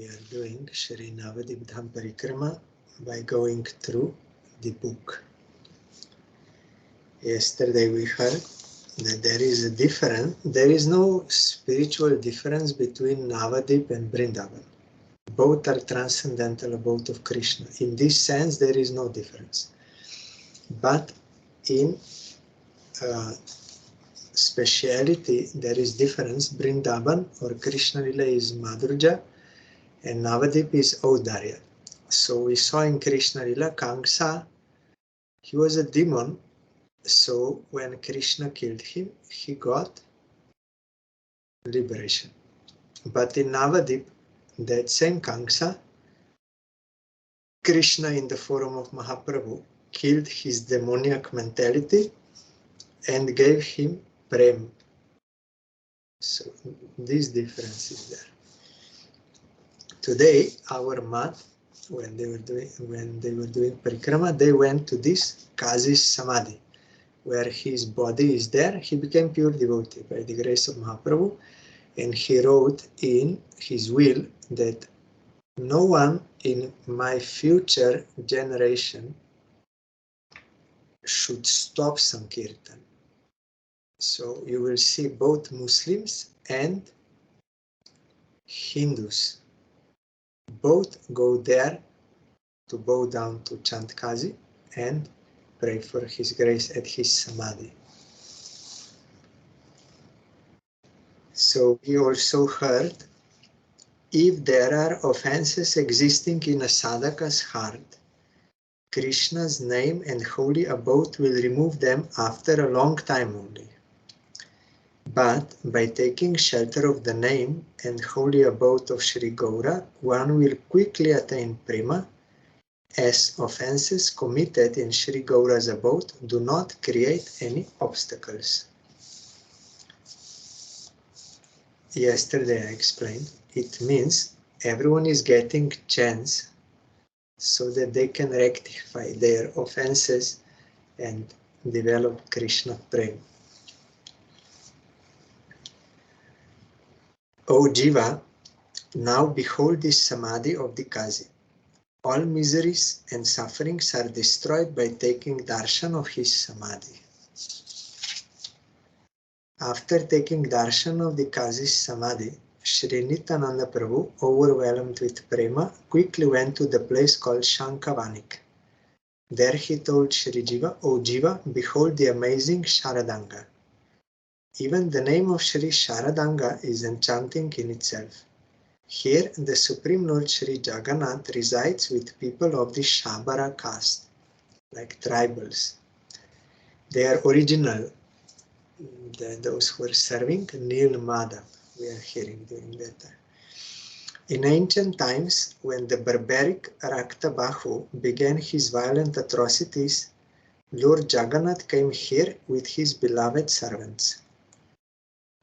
we are doing Shri Navadwip Dham Parikrama by going through the book. Yesterday we heard that there is a difference, there is no spiritual difference between Navadwip and Vrindavan. Both are transcendental abode of Krishna. In this sense, there is no difference. But in speciality, there is difference. Vrindavan or Krishna Lila is Madhurja and Navadwip is Audarya. So we saw in Krishna Lila, Kamsa, he was a demon. So when Krishna killed him, he got liberation. But in Navadwip, that same Kamsa, Krishna in the form of Mahaprabhu killed his demoniac mentality and gave him prem. So this difference is there. Today, our mat, when they were doing parikrama, they went to this Kazi's samadhi, where his body is there. He became pure devotee by the grace of Mahaprabhu, and he wrote in his will that no one in my future generation should stop Sankirtan. So you will see both Muslims and Hindus. Both go there to bow down to chant Kazi and pray for his grace at his samadhi. So we also heard, if there are offenses existing in a sadhaka's heart, Krishna's name and holy abode will remove them after a long time only. But by taking shelter of the name and holy abode of Sri Gaura, one will quickly attain prema, as offenses committed in Sri Gaura's abode do not create any obstacles. Yesterday I explained, it means everyone is getting chance so that they can rectify their offenses and develop Krishna prema. O Jiva, now behold this samadhi of the Kazi. All miseries and sufferings are destroyed by taking darshan of his samadhi. After taking darshan of the Kazi's samadhi, Sri Nityananda Prabhu, overwhelmed with prema, quickly went to the place called Shankavanik. There he told Sri Jiva, O Jiva, behold the amazing Sharadanga. Even the name of Sri Sharadanga is enchanting in itself. Here, the Supreme Lord Sri Jagannath resides with people of the Shabara caste, like tribals. They are original, those who are serving Nil Madhav, we are hearing during that time. In ancient times, when the barbaric Raktabahu began his violent atrocities, Lord Jagannath came here with his beloved servants.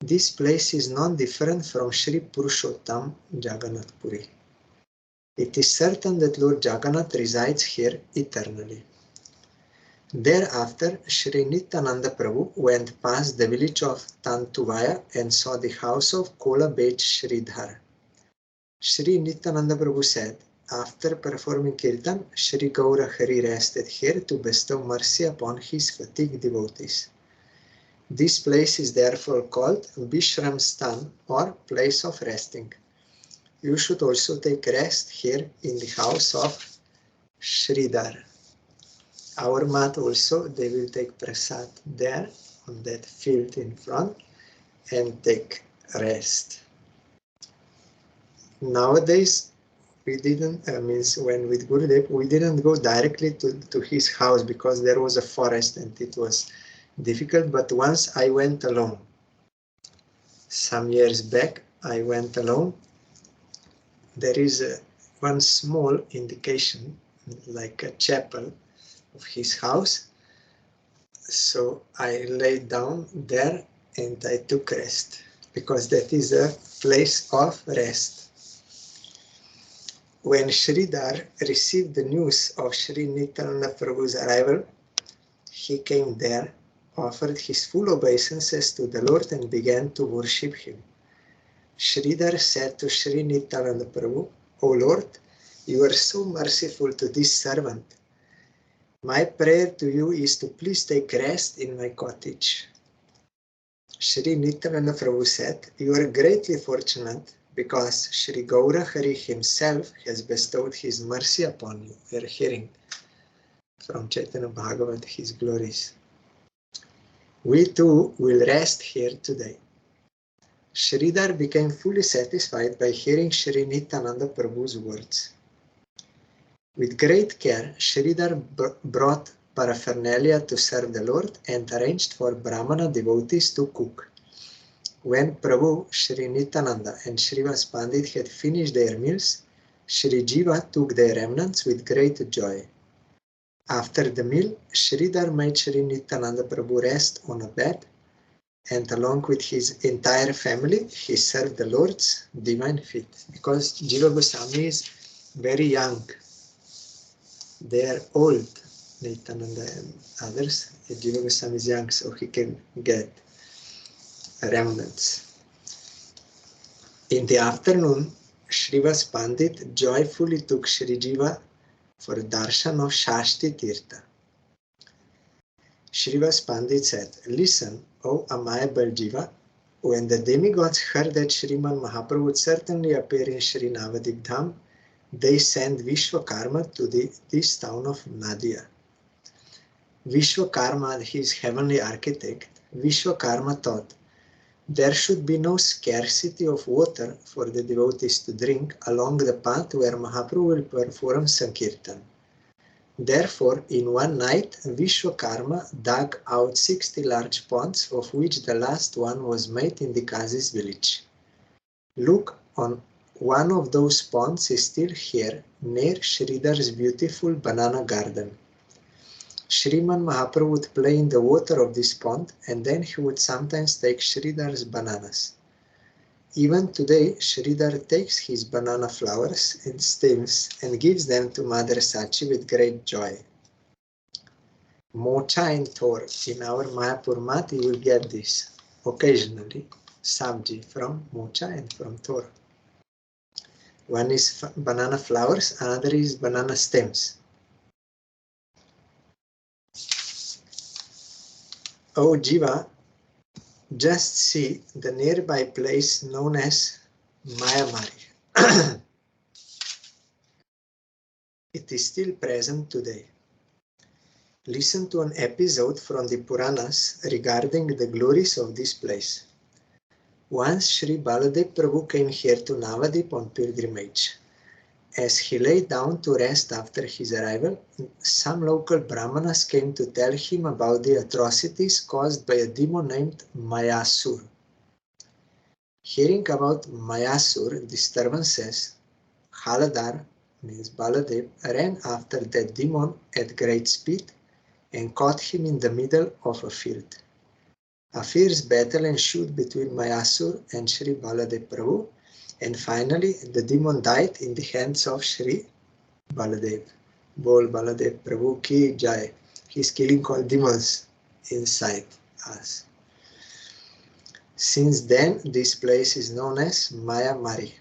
This place is not different from Sri Purushottam Jagannath Puri. It is certain that Lord Jagannath resides here eternally. Thereafter, Sri Nityananda Prabhu went past the village of Tantuvaya and saw the house of Kola Bej Sridhar. Sri Nityananda Prabhu said, after performing Kirtan, Sri Gaura Hari rested here to bestow mercy upon his fatigued devotees. This place is therefore called Vishram Stan, or place of resting. You should also take rest here in the house of Sridhar. Our mat also, they will take prasad there on that field in front and take rest. Nowadays, we didn't, when with Gurudev, we didn't go directly to his house because there was a forest and it was difficult, but once I went alone. Some years back, I went alone. There is one small indication, like a chapel of his house. So I laid down there and I took rest, because that is a place of rest. When Sridhar received the news of Sri Nityananda Prabhu's arrival, he came there, offered his full obeisances to the Lord and began to worship him. Sridhar said to Sri Nityananda Prabhu, O Lord, you are so merciful to this servant. My prayer to you is to please take rest in my cottage. Shri Nityananda Prabhu said, you are greatly fortunate because Shri Gaura Hari himself has bestowed his mercy upon you. We are hearing from Chaitanya Bhagavat his glories. We too will rest here today. Sridhar became fully satisfied by hearing Shri Nityananda Prabhu's words. With great care, Sridhar brought paraphernalia to serve the Lord and arranged for Brahmana devotees to cook. When Prabhu, Shri Nityananda and Srivas Pandit had finished their meals, Shri Jiva took their remnants with great joy. After the meal, Sridhar made Shri Nityananda Prabhu rest on a bed, and along with his entire family, he served the Lord's divine feet. Because Jiva Goswami is very young, they are old, Nityananda and others. Jiva Goswami is young, so he can get remnants. In the afternoon, Srivas Pandit joyfully took Shri Jiva for darshan of Shashti Tirtha. Srivas Pandit said, listen, O amiable Jiva, when the demigods heard that Sriman Mahaprabhu would certainly appear in Shri Navadwip Dham, they sent Vishwakarma to this town of Nadia. Vishwakarma, his heavenly architect, Vishwakarma thought, there should be no scarcity of water for the devotees to drink along the path where Mahaprabhu will perform Sankirtan. Therefore, in one night, Vishwakarma dug out 60 large ponds, of which the last one was made in the Kazi's village. Look, on one of those ponds is still here, near Sridhar's beautiful banana garden. Shriman Mahaprabhu would play in the water of this pond, and then he would sometimes take Sridhar's bananas. Even today, Sridhar takes his banana flowers and stems and gives them to Mother Sachi with great joy. Mocha and Thor. In our Mayapur mat, you will get this occasionally. Sabji from Mocha and from Thor. One is banana flowers, another is banana stems. Oh Jiva, just see the nearby place known as Mayamari. It is still present today. Listen to an episode from the Puranas regarding the glories of this place. Once Sri Baladev Prabhu came here to Navadwip on pilgrimage. As he lay down to rest after his arrival, some local brahmanas came to tell him about the atrocities caused by a demon named Mayasur. Hearing about Mayasur disturbances, Haladar, means Baladev, ran after that demon at great speed and caught him in the middle of a field. A fierce battle ensued between Mayasur and Sri Baladev Prabhu, and finally the demon died in the hands of Sri Baladev. Bol Baladev Prabhu ki jai. He is killing all demons inside us. Since then, this place is known as Mayamari.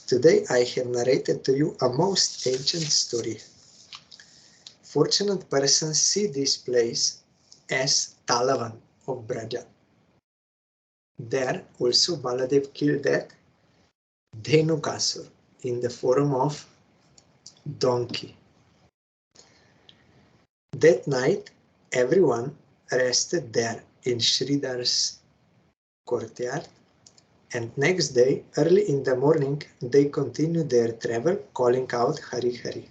Today I have narrated to you a most ancient story. Fortunate persons see this place as Talavan of Braja. There also Baladev killed that Dhenukasur in the form of donkey. That night, everyone rested there in Sridhar's courtyard, and next day, early in the morning, they continued their travel, calling out Hari Hari.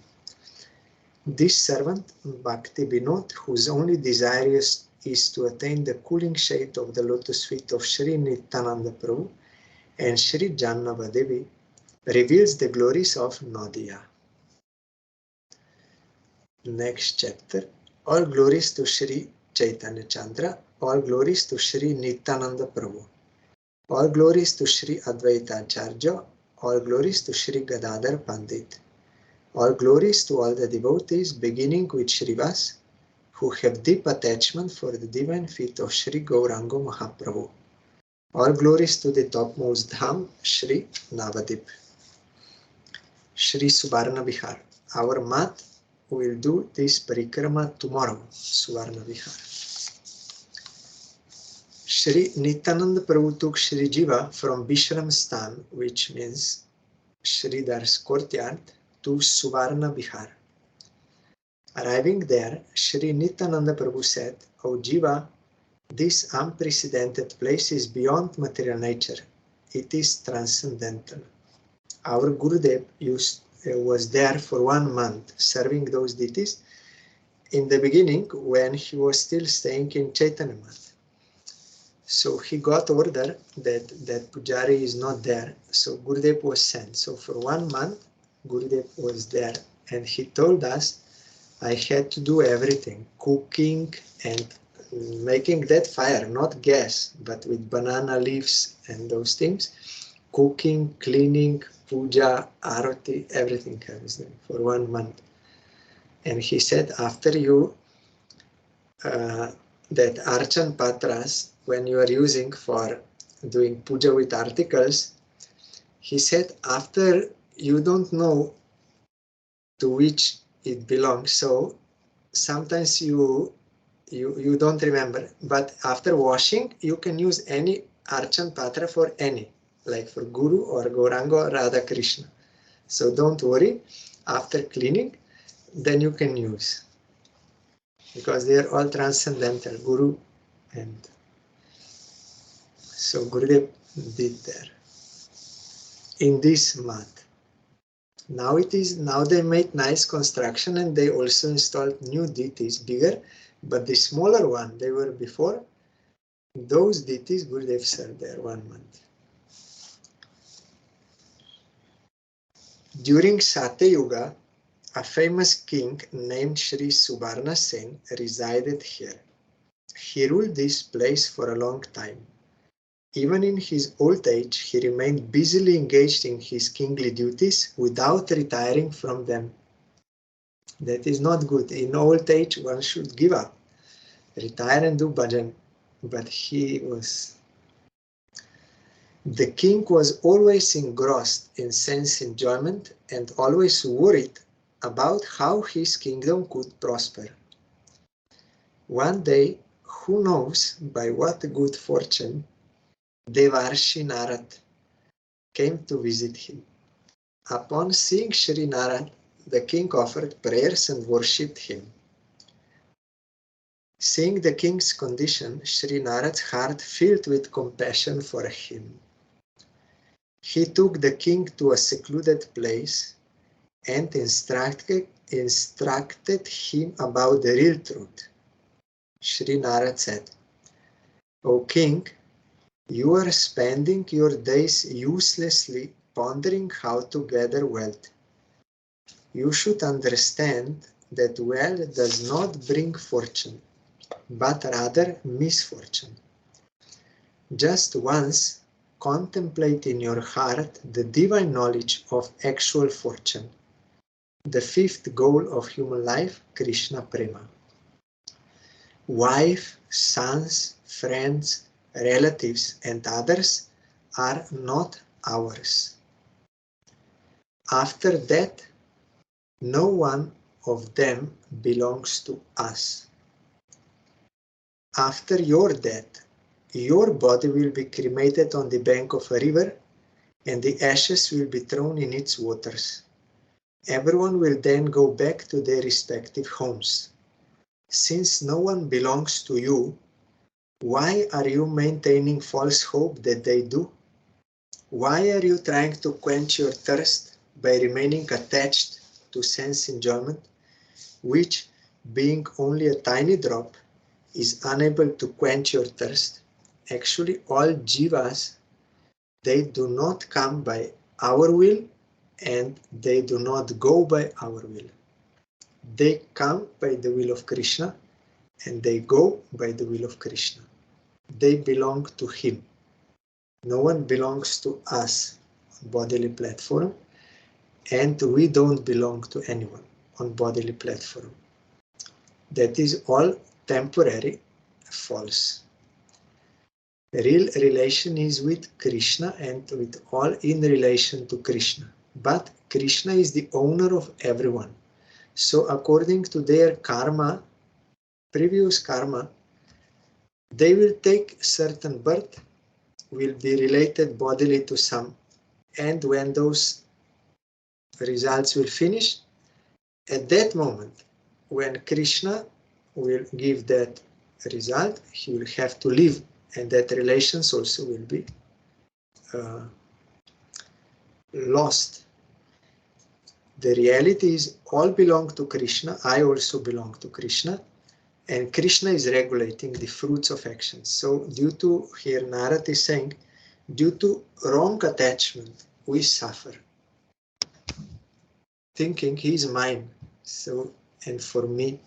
This servant, Bhakti Binod, whose only desire is to attain the cooling shade of the lotus feet of Sri Nityananda Prabhu and Sri Jannabadevi, reveals the glories of Nadia. Next chapter. All glories to Sri Chaitanya Chandra, all glories to Sri Nityananda Prabhu, all glories to Sri Advaita Acharya, all glories to Sri Gadadhar Pandit, all glories to all the devotees beginning with Srivas who have deep attachment for the divine feet of Sri Gauranga Mahaprabhu. All glories to the topmost Dham, Sri Navadwip. Shri Suvarna Vihar. Our mat will do this Parikrama tomorrow, Suvarna Vihar. Shri Nityananda Prabhu took Shri Jiva from Vishram Stan, which means Shridar's courtyard, to Suvarna Vihar. Arriving there, Shri Nityananda Prabhu said, "O Jiva, this unprecedented place is beyond material nature. It is transcendental." Our Gurudev was there for 1 month serving those deities in the beginning when he was still staying in Chaitanya Math. So he got order that Pujari is not there. So Gurudev was sent. So for 1 month, Gurudev was there and he told us I had to do everything, cooking and making that fire, not gas, but with banana leaves and those things. Cooking, cleaning, puja, arati, everything I was doing for 1 month. And he said, after you, that archan patras, when you are using for doing puja with articles, he said, after you don't know to which it belongs, so sometimes you don't remember, but after washing, you can use any archan patra for any, like for Guru or Gauranga or Radha Krishna. So don't worry, after cleaning, then you can use, because they are all transcendental, Guru, and so Gurudev did there in this mat. Now they made nice construction and they also installed new deities, bigger, but the smaller one they were before, those deities Gurudev served there 1 month. During Satya Yuga, a famous king named Sri Subarna Sen resided here. He ruled this place for a long time. Even in his old age, he remained busily engaged in his kingly duties without retiring from them. That is not good. In old age, one should give up, retire and do bhajan. But the king was always engrossed in sense enjoyment and always worried about how his kingdom could prosper. One day, who knows by what good fortune, Devarshi Narad came to visit him. Upon seeing Shri Narad, the king offered prayers and worshipped him. Seeing the king's condition, Shri Narad's heart filled with compassion for him. He took the king to a secluded place and instructed him about the real truth. Shri Narad said, "O king, you are spending your days uselessly pondering how to gather wealth. You should understand that wealth does not bring fortune, but rather misfortune. Just once contemplate in your heart the divine knowledge of actual fortune, the fifth goal of human life, Krishna Prema. Wife, sons, friends, relatives, and others are not ours. After that, no one of them belongs to us. After your death, your body will be cremated on the bank of a river, and the ashes will be thrown in its waters. Everyone will then go back to their respective homes. Since no one belongs to you, why are you maintaining false hope that they do? Why are you trying to quench your thirst by remaining attached to sense enjoyment, which, being only a tiny drop, is unable to quench your thirst? Actually, all jivas, they do not come by our will and they do not go by our will. They come by the will of Krishna and they go by the will of Krishna. They belong to him. No one belongs to us on bodily platform, and we don't belong to anyone on bodily platform. That is all temporary, false. The real relation is with Krishna and with all in relation to Krishna. but Krishna is the owner of everyone. So according to their karma, previous karma, they will take certain birth, will be related bodily to some, and when those results will finish, at that moment, when Krishna will give that result, he will have to leave, and that relations also will be lost. The reality is all belong to Krishna, I also belong to Krishna, and Krishna is regulating the fruits of actions. So due to, here Narad is saying, due to wrong attachment, we suffer. Thinking he is mine, so, and for me,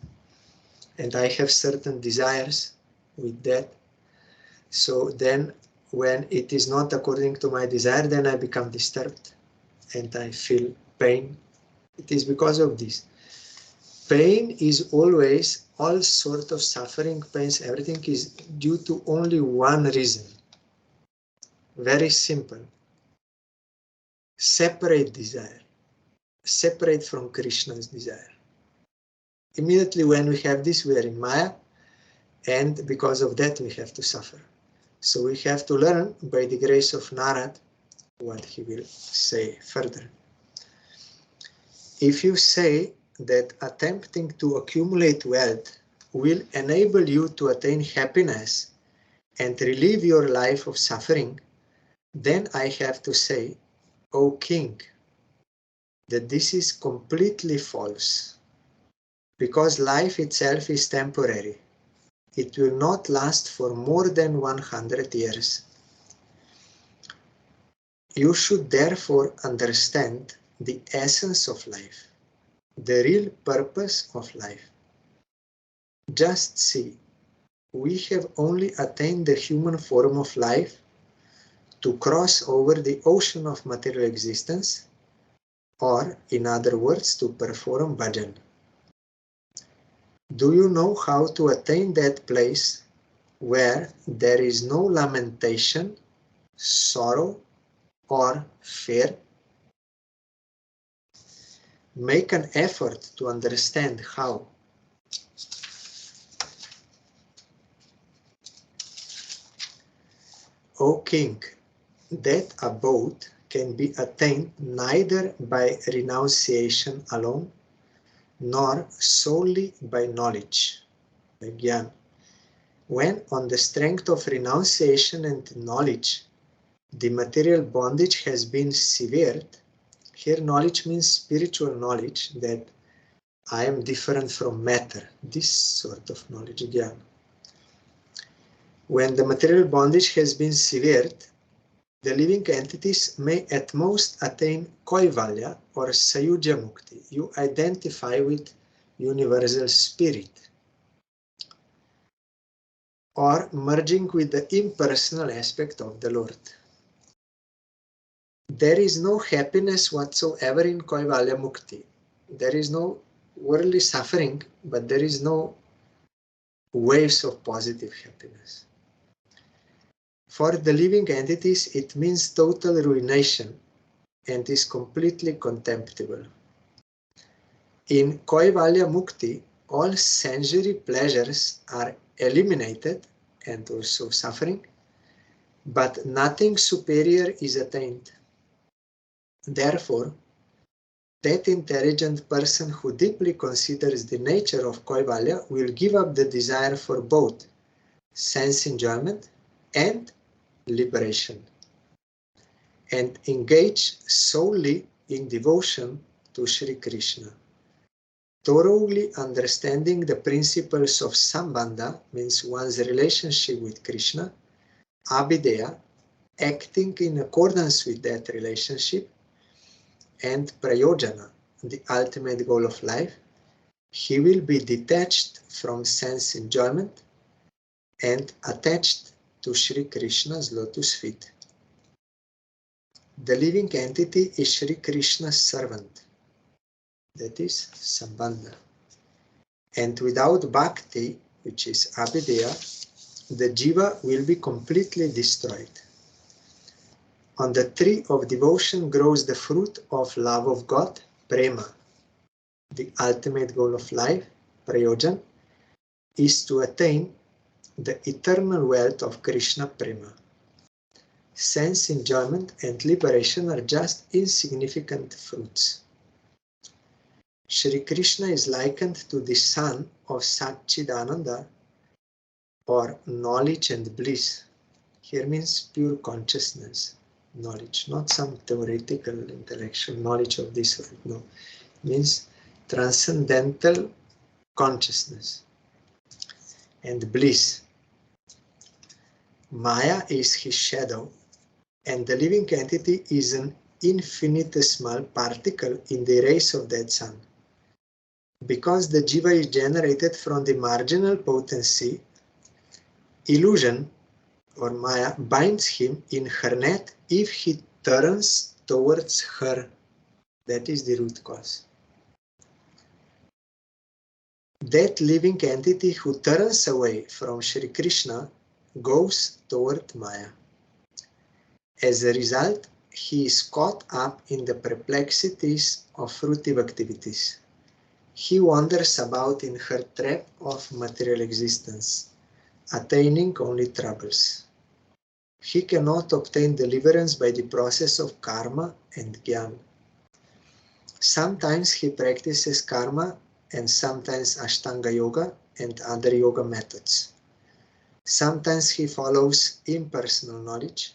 and I have certain desires with that. So then when it is not according to my desire, then I become disturbed and I feel pain. It is because of this. Pain is always, all sort of suffering, pains, everything is due to only one reason. Very simple. Separate desire. Separate from Krishna's desire. Immediately when we have this, we are in Maya, and because of that we have to suffer. So we have to learn by the grace of Narad what he will say further. If you say that attempting to accumulate wealth will enable you to attain happiness and relieve your life of suffering, then I have to say, O king, that this is completely false, because life itself is temporary. It will not last for more than 100 years. You should therefore understand the essence of life, the real purpose of life. Just see, we have only attained the human form of life to cross over the ocean of material existence, or, in other words, to perform bhajan. Do you know how to attain that place where there is no lamentation, sorrow, or fear? Make an effort to understand how. O king, that abode can be attained neither by renunciation alone, nor solely by knowledge, by jnana. When on the strength of renunciation and knowledge, the material bondage has been severed, here knowledge means spiritual knowledge, that I am different from matter, this sort of knowledge, jnana. When the material bondage has been severed, the living entities may at most attain Kaivalya or Sayuja Mukti. You identify with universal spirit, or merging with the impersonal aspect of the Lord. There is no happiness whatsoever in Kaivalya Mukti. There is no worldly suffering, but there is no waves of positive happiness. For the living entities, it means total ruination and is completely contemptible. In Kaivalya Mukti, all sensory pleasures are eliminated and also suffering, but nothing superior is attained. Therefore, that intelligent person who deeply considers the nature of Kaivalya will give up the desire for both sense enjoyment and liberation, and engage solely in devotion to Sri Krishna. Thoroughly understanding the principles of Sambandha, means one's relationship with Krishna, Abhideya, acting in accordance with that relationship, and Prayojana, the ultimate goal of life, he will be detached from sense enjoyment and attached to Sri Krishna's lotus feet. The living entity is Sri Krishna's servant, that is Sambandha. And without bhakti, which is Abhideya, the jiva will be completely destroyed. On the tree of devotion grows the fruit of love of God, prema. The ultimate goal of life, prayojan, is to attain the eternal wealth of Krishna prema. Sense enjoyment and liberation are just insignificant fruits. Shri Krishna is likened to the sun of Satchidananda, or knowledge and bliss. Here means pure consciousness, knowledge, not some theoretical intellectual knowledge of this world. No, it means transcendental consciousness and bliss. Maya is his shadow, and the living entity is an infinitesimal particle in the rays of that sun. Because the jiva is generated from the marginal potency, illusion or Maya binds him in her net if he turns towards her. That is the root cause. That living entity who turns away from Shri Krishna goes toward Maya. As a result, he is caught up in the perplexities of fruitive activities. He wanders about in her trap of material existence, attaining only troubles. He cannot obtain deliverance by the process of karma and jnana. Sometimes he practices karma and sometimes Ashtanga yoga and other yoga methods. Sometimes he follows impersonal knowledge.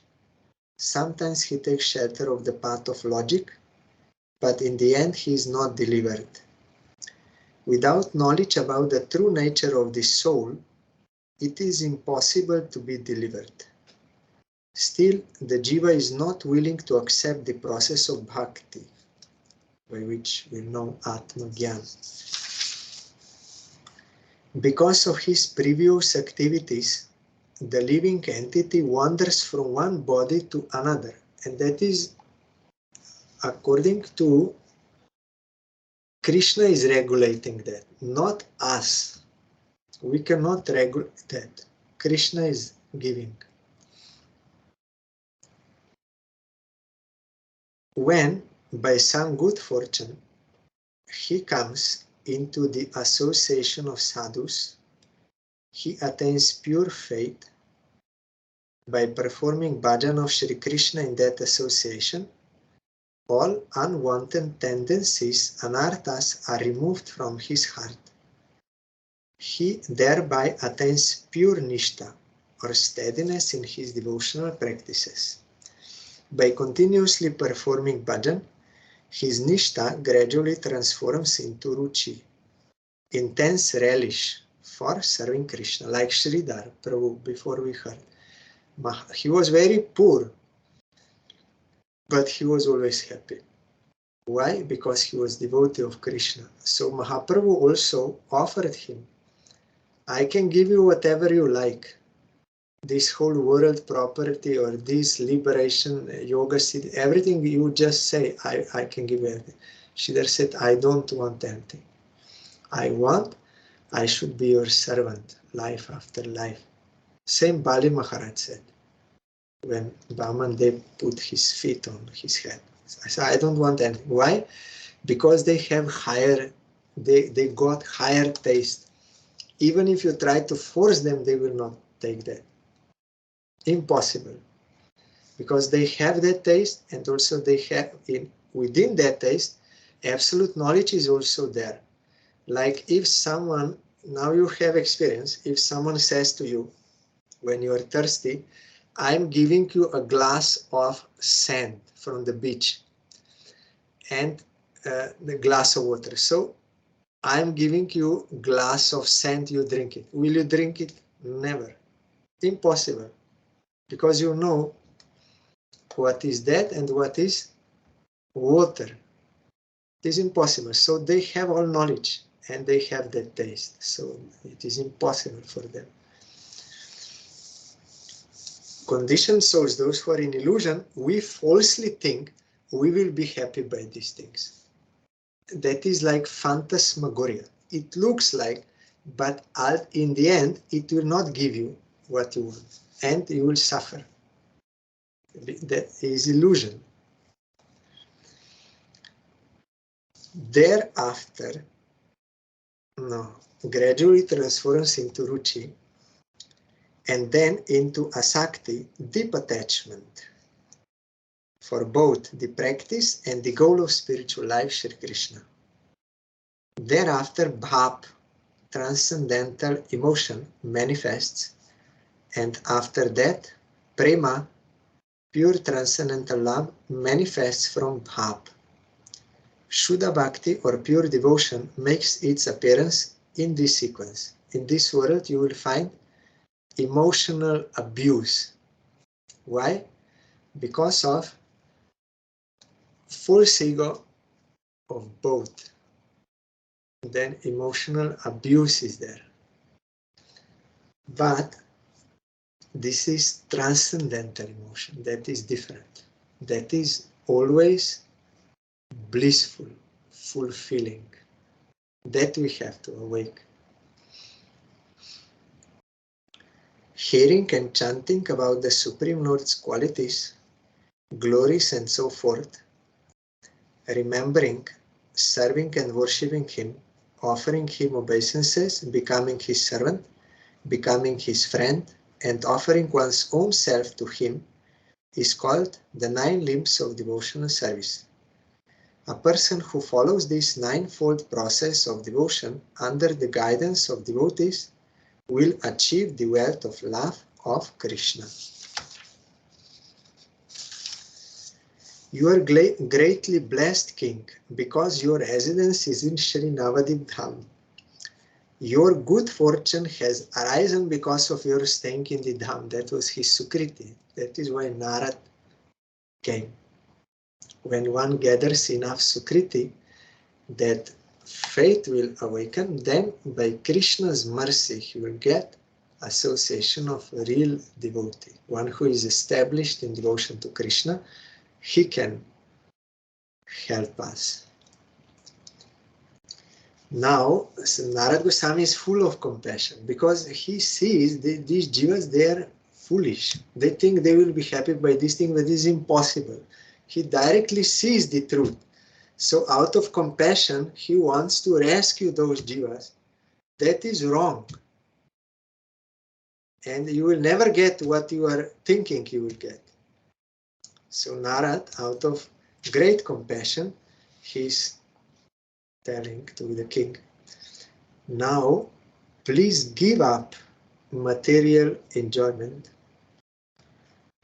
Sometimes he takes shelter of the path of logic, but in the end he is not delivered. Without knowledge about the true nature of the soul, it is impossible to be delivered. Still, the jiva is not willing to accept the process of bhakti, by which we know Atma Gyan. Because of his previous activities, the living entity wanders from one body to another, and that is according to Krishna is regulating that, not us. We cannot regulate that. Krishna is giving. When, by some good fortune, he comes into the association of sadhus, he attains pure faith. By performing bhajan of Shri Krishna in that association, all unwanted tendencies, anarthas, are removed from his heart. He thereby attains pure nishtha, or steadiness in his devotional practices. By continuously performing bhajan, his nishtha gradually transforms into ruchi, intense relish for serving Krishna, like Sridhar Prabhu before we heard. He was very poor, but he was always happy. Why? Because he was devotee of Krishna. So Mahaprabhu also offered him, I can give you whatever you like. This whole world property or this liberation, yoga, everything you just say, I can give you everything. Sridhar said, I don't want anything. I should be your servant, life after life. Same Bali Maharaj said, when Vaman Dev put his feet on his head. I said, I don't want anything. Why? Because they have they got higher taste. Even if you try to force them, they will not take that. Impossible. Because they have that taste, and also they have within that taste, absolute knowledge is also there. Like if someone, now you have experience, if someone says to you, when you are thirsty, I'm giving you a glass of sand from the beach and the glass of water. So I'm giving you a glass of sand, you drink it. Will you drink it? Never. Impossible. Because you know what is that and what is water. It is impossible. So they have all knowledge and they have that taste. So it is impossible for them. Conditioned souls, those who are in illusion, we falsely think we will be happy by these things. That is like phantasmagoria. It looks like, but in the end, it will not give you what you want, and you will suffer. That is illusion. Thereafter, gradually transforms into ruchi and then into asakti, deep attachment for both the practice and the goal of spiritual life, Shri Krishna. Thereafter, bhav, transcendental emotion, manifests, and after that, prema, pure transcendental love, manifests from bhav. Shuddha bhakti or pure devotion makes its appearance in this sequence. In this world, you will find emotional abuse. Why? Because of false ego of both. Then emotional abuse is there. But this is transcendental emotion. That is different. That is always blissful, fulfilling. That we have to awake. Hearing and chanting about the Supreme Lord's qualities, glories and so forth, remembering, serving and worshipping Him, offering Him obeisances, becoming His servant, becoming His friend, and offering one's own self to Him is called the 9 limbs of devotional service. A person who follows this 9-fold process of devotion under the guidance of devotees will achieve the wealth of love of Krishna. You are greatly blessed, King, because your residence is in Shri Navadwip Dham. Your good fortune has arisen because of your staying in the Dham. That was his Sukriti. That is why Narad came. When one gathers enough Sukriti, that faith will awaken, then by Krishna's mercy he will get association of a real devotee. One who is established in devotion to Krishna, he can help us. Now, Narad Goswami is full of compassion because he sees these jivas, they are foolish. They think they will be happy by this thing, but this is impossible. He directly sees the truth. So out of compassion, he wants to rescue those jivas. That is wrong. And you will never get what you are thinking you will get. So Narad, out of great compassion, he's telling to the king, now please give up material enjoyment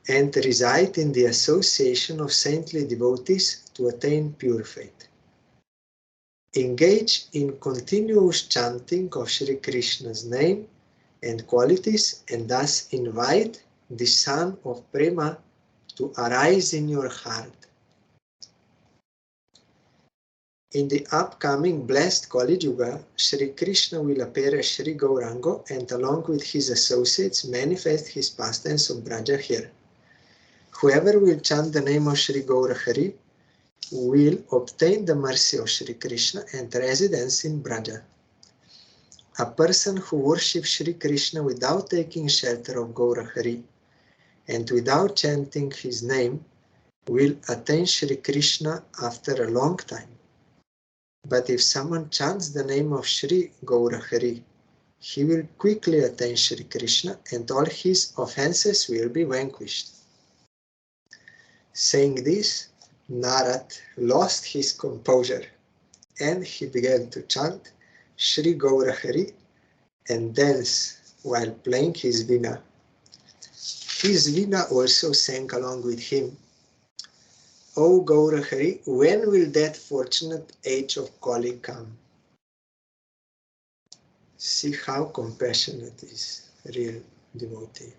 and reside in the association of saintly devotees to attain pure faith. Engage in continuous chanting of Shri Krishna's name and qualities, and thus invite the sun of Prema to arise in your heart. In the upcoming blessed Kali Yuga, Shri Krishna will appear as Shri Gauranga and along with his associates manifest his pastimes of Braja here. Whoever will chant the name of Shri Gaurahari will obtain the mercy of Shri Krishna and residence in Braja. A person who worships Shri Krishna without taking shelter of Gaurahari and without chanting his name will attain Shri Krishna after a long time. But if someone chants the name of Shri Gaurahari, he will quickly attain Shri Krishna and all his offenses will be vanquished. Saying this, Narad lost his composure and he began to chant Shri Gaurahari and dance while playing his veena. His veena also sang along with him. O Gaurahari, when will that fortunate age of Kali come? See how compassionate is real devotee.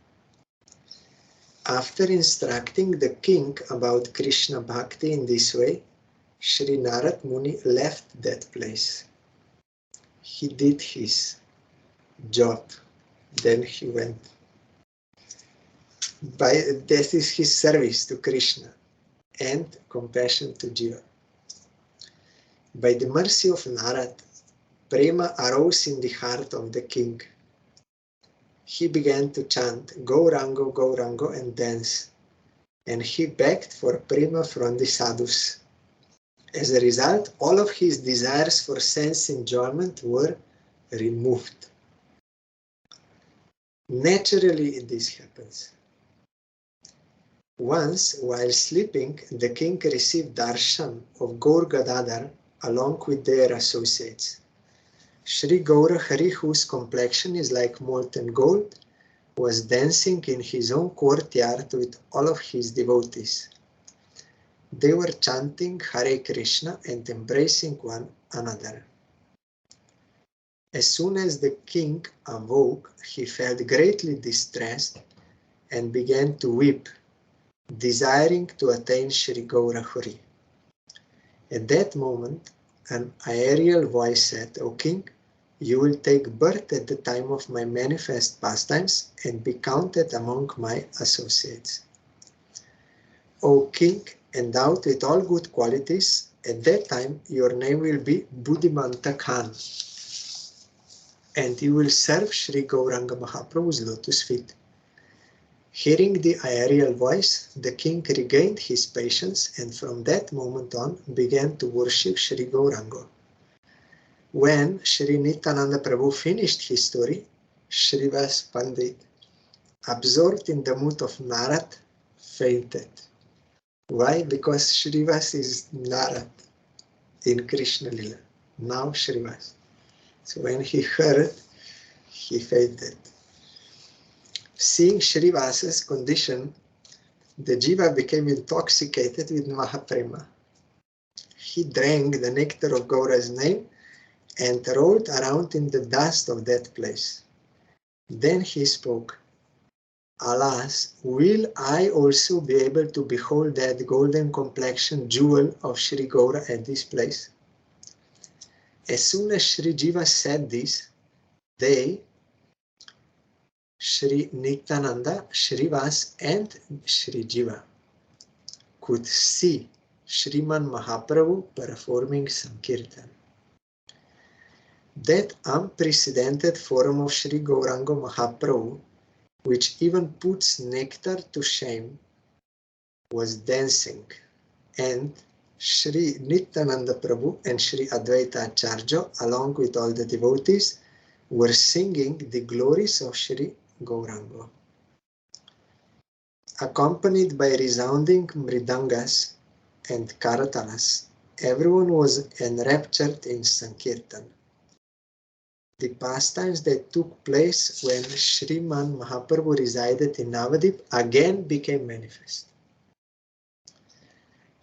After instructing the king about Krishna Bhakti in this way, Shri Narad Muni left that place. He did his job, then he went. This is his service to Krishna and compassion to Jiva. By the mercy of Narad, Prema arose in the heart of the king. He began to chant Gaurango, Gaurango and dance. and he begged for prema from the sadhus. As a result, all of his desires for sense enjoyment were removed. Naturally, this happens. Once, while sleeping, the king received darshan of Gaur Gadadhar along with their associates. Sri Gaura Hari, whose complexion is like molten gold, was dancing in his own courtyard with all of his devotees. They were chanting Hare Krishna and embracing one another. As soon as the king awoke, he felt greatly distressed and began to weep, desiring to attain Sri Gaura Hari. At that moment, an aerial voice said, "O king, you will take birth at the time of my manifest pastimes and be counted among my associates. O king, endowed with all good qualities, at that time your name will be Buddhimanta Khan, and you will serve Sri Gauranga Mahaprabhu's lotus feet." Hearing the aerial voice, the king regained his patience and from that moment on began to worship Sri Gauranga. When Sri Nityananda Prabhu finished his story, Srivas Pandit, absorbed in the mood of Narad, fainted. Why? Because Srivas is Narad in Krishna Lila, now Srivas. So when he heard, he fainted. Seeing Srivasa's condition, the jiva became intoxicated with Mahaprema. He drank the nectar of Gaura's name and rolled around in the dust of that place. Then he spoke, "Alas, will I also be able to behold that golden complexion jewel of Sri Gaura at this place?" As soon as Sri Jiva said this, they, Sri Nityananda, Srivas and Sri Jiva, could see Sriman Mahaprabhu performing Sankirtan. That unprecedented form of Sri Gauranga Mahaprabhu, which even puts nectar to shame, was dancing, and Sri Nityananda Prabhu and Sri Advaita Acharya, along with all the devotees, were singing the glories of Sri Gauranga. Accompanied by resounding mridangas and karatalas, everyone was enraptured in Sankirtan. The pastimes that took place when Sriman Mahaprabhu resided in Navadwip again became manifest.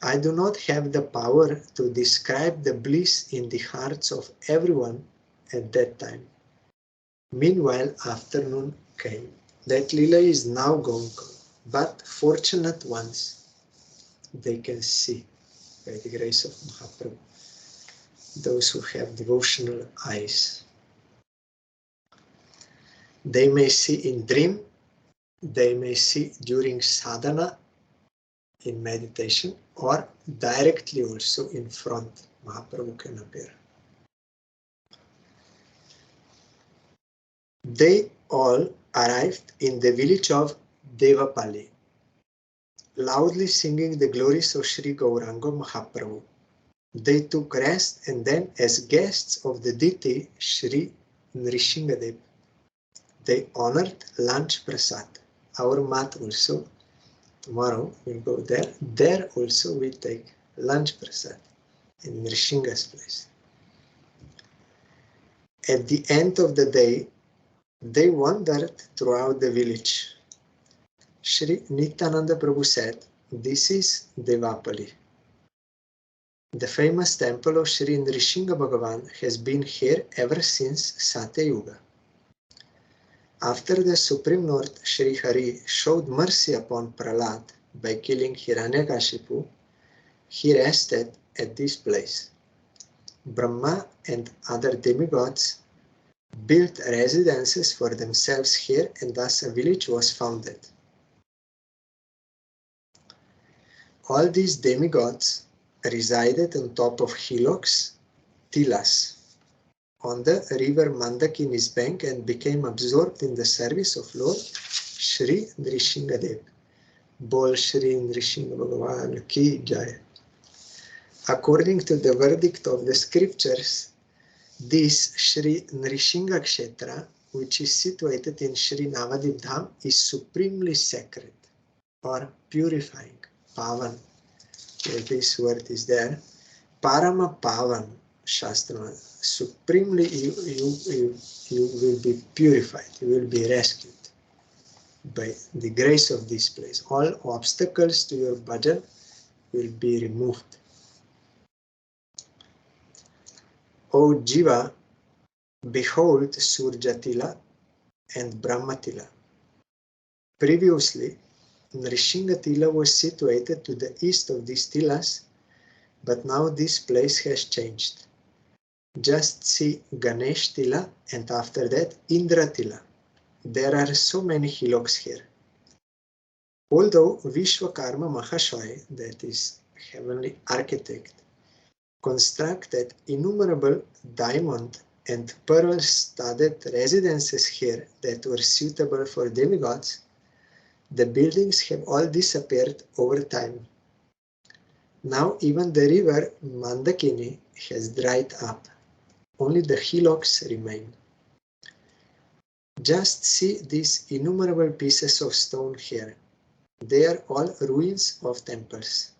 I do not have the power to describe the bliss in the hearts of everyone at that time. Meanwhile, afternoon came. That Leela is now gone, but fortunate ones, they can see by the grace of Mahaprabhu, those who have devotional eyes. They may see in dream, they may see during sadhana, in meditation, or directly also in front. Mahaprabhu can appear. They all arrived in the village of Devapali, loudly singing the glories of Sri Gauranga Mahaprabhu. They took rest and then, as guests of the deity Sri Nrishingadev, they honored lunch prasad. Our mat also, tomorrow we'll go there. There also we take lunch prasad in Nrishinga's place. At the end of the day, they wandered throughout the village. Sri Nityananda Prabhu said, "This is Devapali. The famous temple of Sri Nrishinga Bhagavan has been here ever since Satya Yuga. After the Supreme Lord Sri Hari showed mercy upon Prahlad by killing Hiranyakashipu, he rested at this place. Brahma and other demigods built residences for themselves here, and thus a village was founded. All these demigods resided on top of hillocks, tilas, on the river Mandakini's bank and became absorbed in the service of Lord Sri Nrishingadev. Bol Shri Nrsimha Bhagavan Ki Jai. According to the verdict of the scriptures, this Shri Nrsimha Kshetra, which is situated in Shri Navadwip Dham, is supremely sacred or purifying. Pavan, this word is there. Parama Pavan, Shastra, supremely you will be purified, you will be rescued by the grace of this place. All obstacles to your bhajan will be removed. O Jiva, behold Surjatila and Brahmatila. Previously, Nrishingatila was situated to the east of these tilas, but now this place has changed. Just see Ganesh Tila and after that Indra Tila. There are so many hillocks here. Although Vishwakarma Mahashaya, that is heavenly architect, constructed innumerable diamond and pearl-studded residences here that were suitable for demigods, the buildings have all disappeared over time. Now even the river Mandakini has dried up. Only the hillocks remain. Just see these innumerable pieces of stone here. They are all ruins of temples.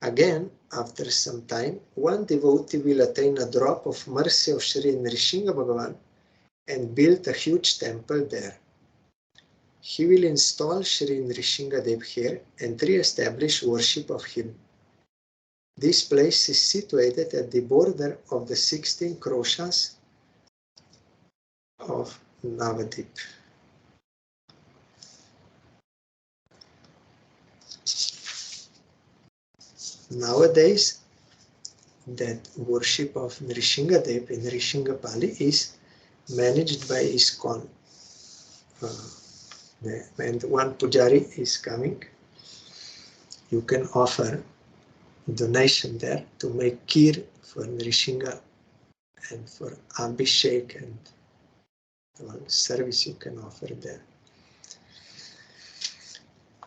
Again, after some time, one devotee will attain a drop of mercy of Shri Nrsimha Bhagavan and build a huge temple there. He will install Shri Nrsimha Dev here and re-establish worship of him. This place is situated at the border of the 16 kroshas of Navadwip. Nowadays, that worship of Nrsimha Dev in Nrsimhapali is managed by ISKCON. And one pujari is coming. You can offer donation there to make kheer for Nrsimha and for Abhishek and all service you can offer there.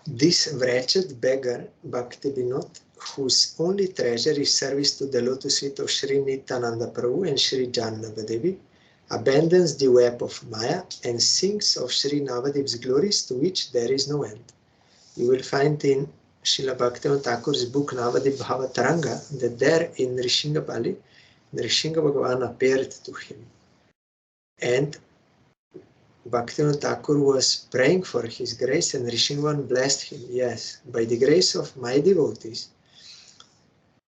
This wretched beggar, Bhakti Vinod, whose only treasure is service to the lotus feet of Sri Nityananda Prabhu and Sri Jannabadevi, abandons the web of Maya and sings of Sri Navadvip's glories to which there is no end. You will find in Srila Bhaktivinoda Thakur's book Navadvip Bhavataranga that there in Nrsimhapali, Nrsimha Bhagavan appeared to him. And Bhaktivinoda Thakur was praying for his grace and Nrsimhavan blessed him. Yes, by the grace of my devotees,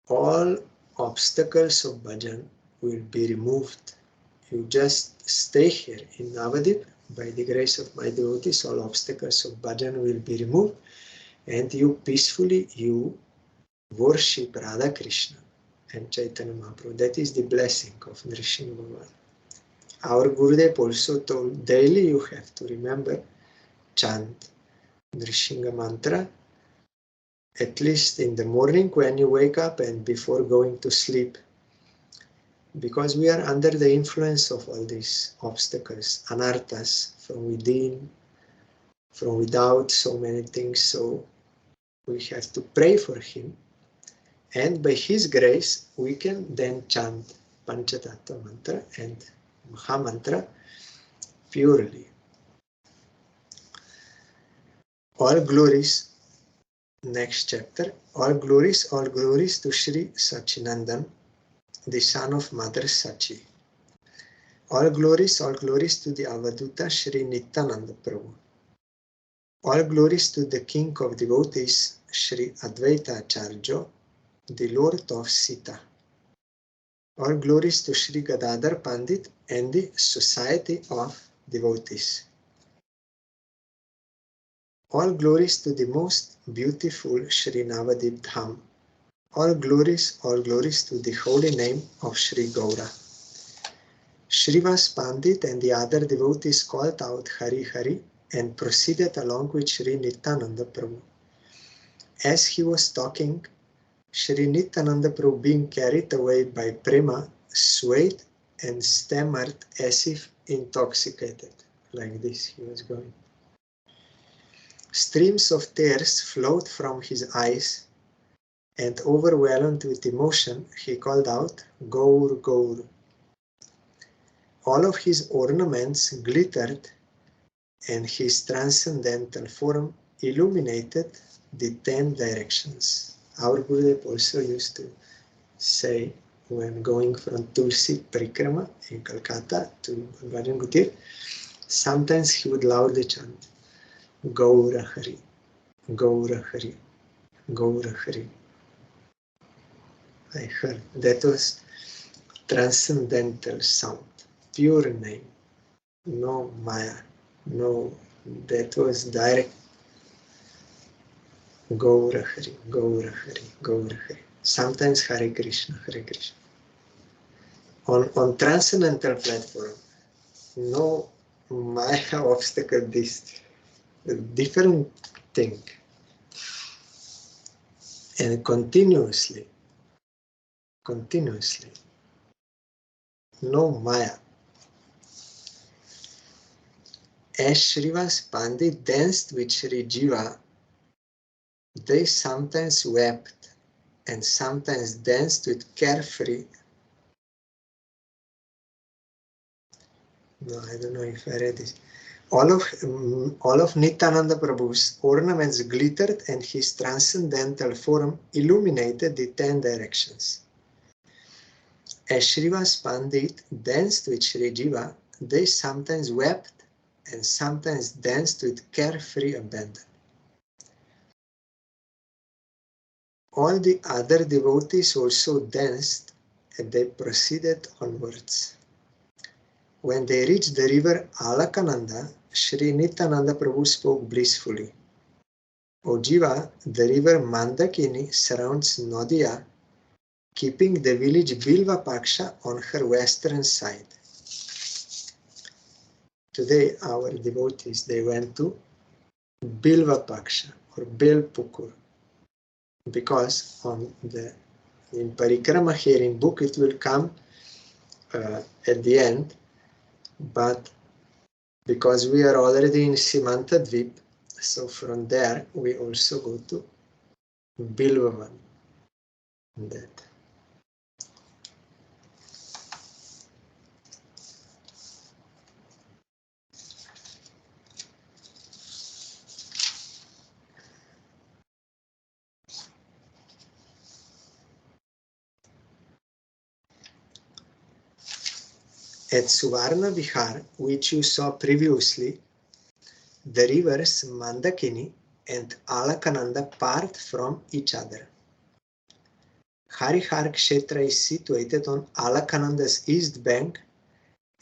all obstacles of bhajan will be removed. You just stay here in Navadvip. By the grace of my devotees, all obstacles of bhajan will be removed, and you peacefully worship Radha Krishna and Chaitanya Mahaprabhu. That is the blessing of Nrsimha Bhagavan. Our Gurudev also told daily you have to remember chant Nrsimha mantra, at least in the morning when you wake up and before going to sleep. Because we are under the influence of all these obstacles, anarthas, from within, from without, so many things. So we have to pray for him. And by his grace, we can then chant Panchatattva mantra and Maha mantra purely. All glories, next chapter, all glories to Sri Sachinandan, the son of Mother Sachi. All glories to the Avaduta Sri Nityananda Prabhu. All glories to the King of Devotees, Sri Advaita Acharya, the Lord of Sita. All glories to Sri Gadadhar Pandit and the Society of Devotees. All glories to the most beautiful Sri Navadwip Dham. All glories to the holy name of Sri Gaura. Srivas Pandit and the other devotees called out Hari Hari and proceeded along with Sri Nityananda Prabhu. As he was talking, Sri Nityananda Prabhu, being carried away by prema, swayed and stammered as if intoxicated. Like this he was going. Streams of tears flowed from his eyes, and overwhelmed with emotion, he called out, Gaur, Gaur. All of his ornaments glittered, and his transcendental form illuminated the 10 directions. Our Gurudev also used to say, when going from Tulsi Parikrama in Calcutta to Bhajan Gutir, sometimes he would loudly chant, Gaura Hari, Gaura Hari, Gaura Hari. I heard that was transcendental sound, pure name, no Maya, no, that was direct Gaura Hari, Gaura Hari, Gaura Hari. Sometimes Hare Krishna, Hare Krishna. On transcendental platform, no Maya obstacle, this different thing. And continuously, no Maya. As Srivas Pandit danced with Sri Jiva, they sometimes wept and sometimes danced with carefree. No, I don't know if I read this. All of Nityananda Prabhu's ornaments glittered and his transcendental form illuminated the 10 directions. As Srivas Pandit danced with Sri Jiva, they sometimes wept and sometimes danced with carefree abandon. All the other devotees also danced, and they proceeded onwards. When they reached the river Alakananda, Sri Nityananda Prabhu spoke blissfully. O Jiva, the river Mandakini surrounds Nadia, keeping the village Bilvapaksha on her western side. Today, our devotees, they went to Bilvapaksha or Belpukur, because in Parikrama here in book it will come at the end, but because we are already in Navadwip, so from there we also go to Bilvavan. That. At Suvarna Vihar, which you saw previously, the rivers Mandakini and Alakananda part from each other. Harihar Kshetra is situated on Alakananda's east bank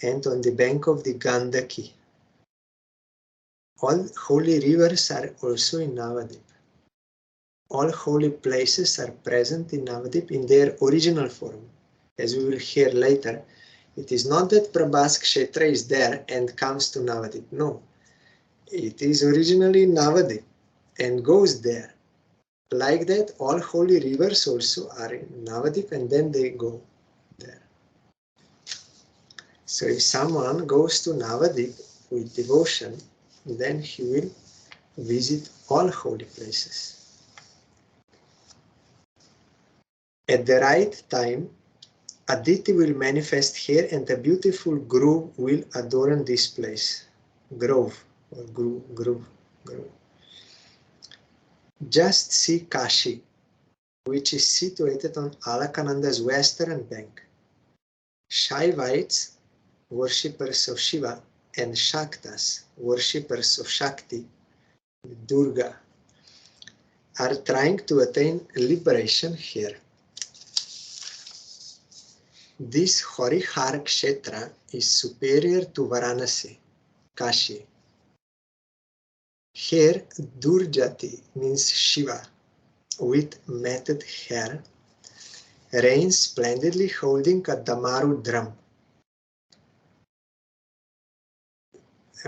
and on the bank of the Gandaki. All holy rivers are also in Navadwip. All holy places are present in Navadwip in their original form. As we will hear later, it is not that Prabhas Kshetra is there and comes to Navadwip. No. It is originally Navadwip and goes there. Like that, all holy rivers also are in Navadwip and then they go there. So if someone goes to Navadwip with devotion, then he will visit all holy places. At the right time, Aditi will manifest here and a beautiful grove will adorn this place. Grove or grove. Just see Kashi, which is situated on Alakananda's western bank. Shaivites, worshippers of Shiva, and Shaktas, worshippers of Shakti, Durga, are trying to attain liberation here. This Harihar Kshetra is superior to Varanasi, Kashi. Here, Durjati means Shiva, with matted hair, reigns splendidly holding a Damaru drum.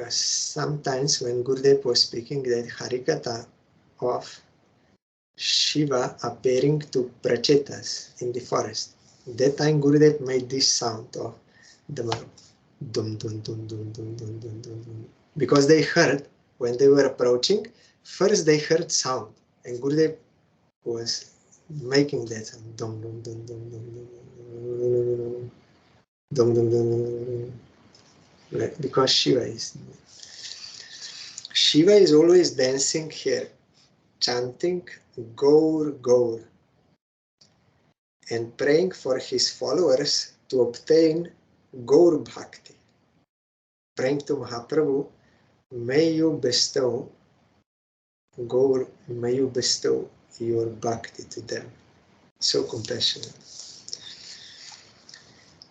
Sometimes when Gurudev was speaking that Harikatha of Shiva appearing to Prachetas in the forest, that time Gurudev made this sound of Damaru. Dum dum dum dum dum dum dum dum dum. Because they heard when they were approaching, first they heard sound, and Gurudev was making that sound. Dum, dum, dum, dum, dum, dum, dum, dum, dum, dum, because Shiva is always dancing here, chanting Gaur Gaur, and praying for his followers to obtain Gaur Bhakti. Praying to Mahaprabhu, may you bestow Gaur, may you bestow your Bhakti to them. So compassionate.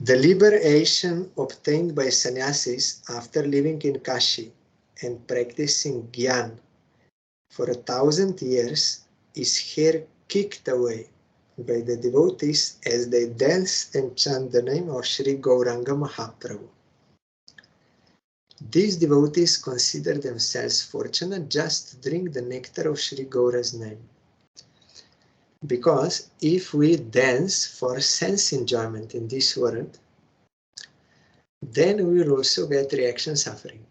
The liberation obtained by sannyasis after living in Kashi and practicing Gyan for 1,000 years is here kicked away by the devotees as they dance and chant the name of Sri Gauranga Mahaprabhu. These devotees consider themselves fortunate just to drink the nectar of Sri Gaura's name. Because if we dance for sense enjoyment in this world, then we will also get reaction suffering.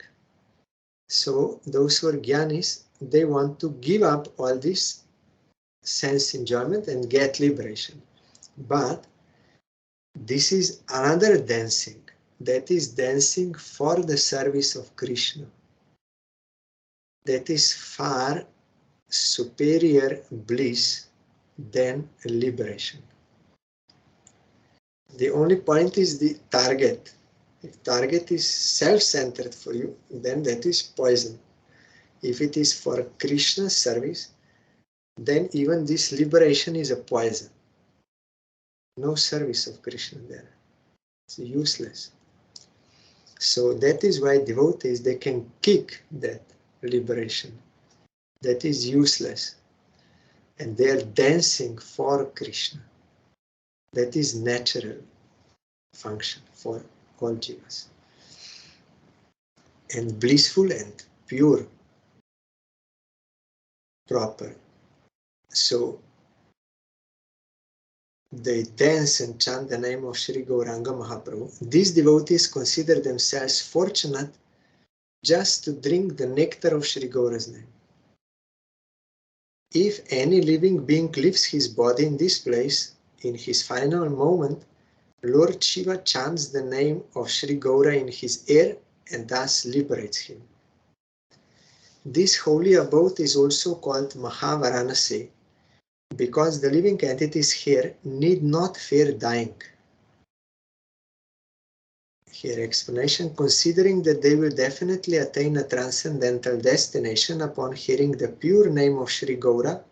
So those who are jnanis, they want to give up all this sense enjoyment and get liberation. But this is another dancing, that is dancing for the service of Krishna. That is far superior bliss than liberation. The only point is the target. If target is self-centered for you, then that is poison. If it is for Krishna's service, then even this liberation is a poison. No service of Krishna there. It's useless. So that is why devotees, they can kick that liberation. That is useless. And they are dancing for Krishna. That is natural function for all jivas. And blissful and pure, proper. So they dance and chant the name of Sri Gauranga Mahaprabhu. These devotees consider themselves fortunate just to drink the nectar of Sri Gaura's name. If any living being leaves his body in this place, in his final moment, Lord Shiva chants the name of Sri Gaura in his ear and thus liberates him. This holy abode is also called Mahavaranasi, because the living entities here need not fear dying. Here explanation, considering that they will definitely attain a transcendental destination upon hearing the pure name of Sri Gaura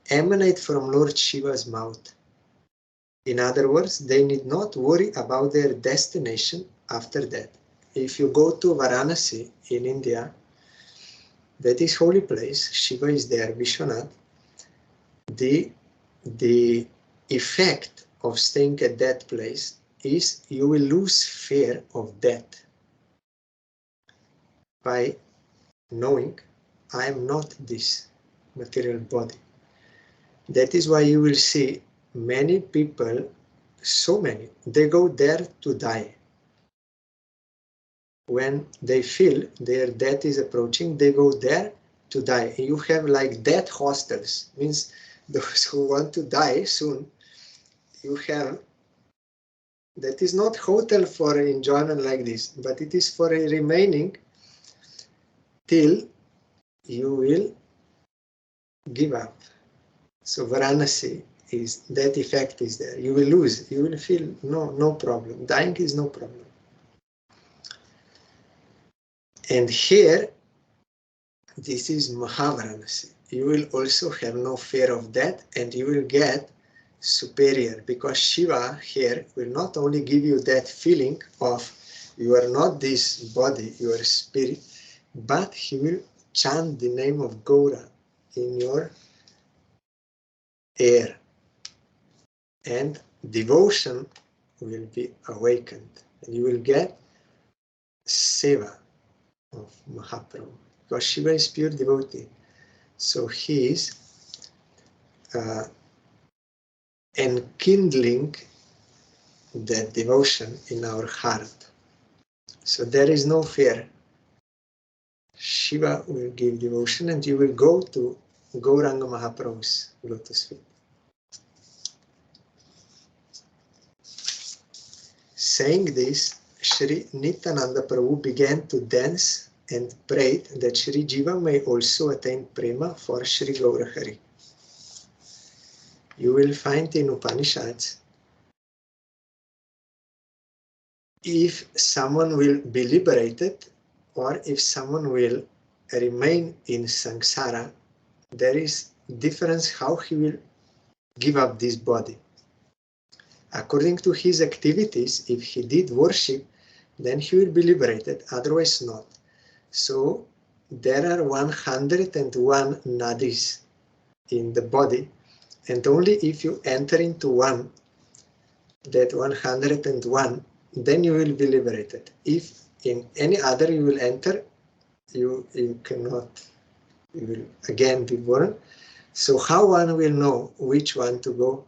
emanate from Lord Shiva's mouth. In other words, they need not worry about their destination after that. If you go to Varanasi in India, that is holy place, Shiva is there, Vishwanath, the effect of staying at that place is you will lose fear of death by knowing I am not this material body. That is why you will see many people, so many, they go there to die. When they feel their death is approaching, they go there to die. You have like death hostels, means those who want to die soon, you have, that is not hotel for enjoyment like this, but it is for remaining till you will give up. So Varanasi is, that effect is there. You will lose, you will feel no problem. Dying is no problem. And here, this is Mahavaranasi. You will also have no fear of death and you will get superior, because Shiva here will not only give you that feeling of you are not this body, you are spirit, but he will chant the name of Gaura in your ear, and devotion will be awakened, and you will get seva of Mahaprabhu, because Shiva is pure devotee. So he is enkindling that devotion in our heart. So there is no fear Shiva will give devotion and you will go to Gauranga Mahaprabhu's lotus feet. Saying this, Sri Nityananda Prabhu began to dance and prayed that Sri Jiva may also attain prema for Sri Gaurahari. You will find in Upanishads, if someone will be liberated or if someone will remain in samsara, there is difference how he will give up this body. According to his activities, if he did worship, then he will be liberated, otherwise not. So there are 101 nadis in the body, and only if you enter into one, that 101, then you will be liberated. If in any other you will enter, you cannot, you will again be born. So how one will know which one to go?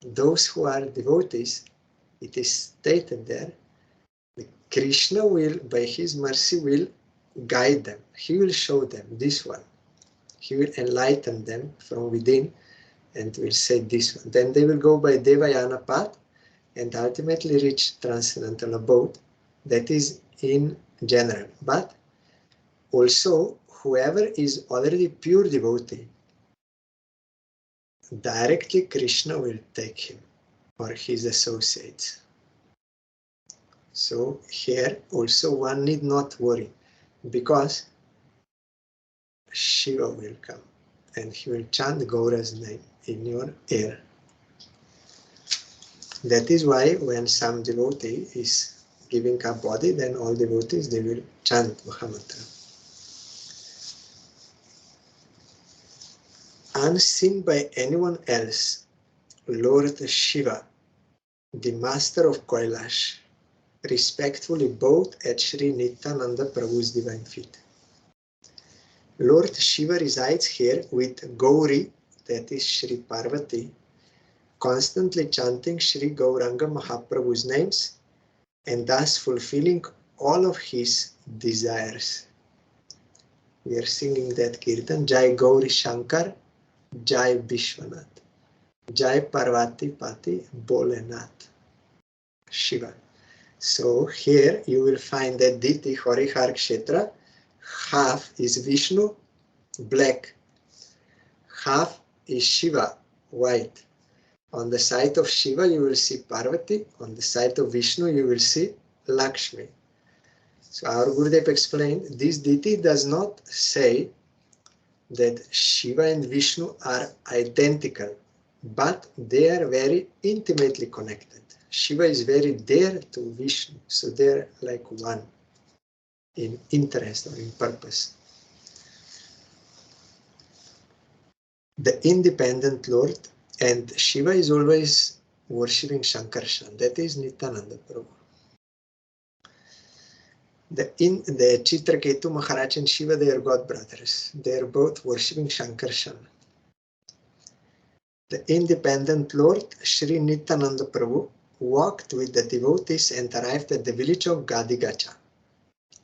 Those who are devotees, it is stated there, Krishna will, by his mercy, will guide them. He will show them this one. He will enlighten them from within and will say this one. Then they will go by Devayana path and ultimately reach transcendental abode. That is in general. But also, whoever is already pure devotee, directly Krishna will take him or his associates. So here also one need not worry, because Shiva will come and he will chant Gaura's name in your ear. That is why when some devotee is giving up body, then all devotees, they will chant Mahamantra. Unseen by anyone else, Lord Shiva, the master of Kailash, respectfully bowed at Sri Nityananda Prabhu's divine feet. Lord Shiva resides here with Gauri, that is Sri Parvati, constantly chanting Sri Gauranga Mahaprabhu's names and thus fulfilling all of his desires. We are singing that Kirtan, Jai Gauri Shankar, Jai Vishwanath, Jai Parvati Pati Bholenath, Shiva. So here you will find that deity Harihar Kshetra, half is Vishnu, black, half is Shiva, white. On the side of Shiva you will see Parvati, on the side of Vishnu you will see Lakshmi. So our Gurudev explained, this deity does not say that Shiva and Vishnu are identical, but they are very intimately connected. Shiva is very dear to Vishnu, so they're like one in interest or in purpose. The independent Lord, and Shiva is always worshipping Shankarshan, that is Nityananda Prabhu. The Chitraketu Maharaj and Shiva, they are god brothers. They are both worshipping Shankarshan. The independent Lord, Sri Nityananda Prabhu, walked with the devotees and arrived at the village of Gadigacha.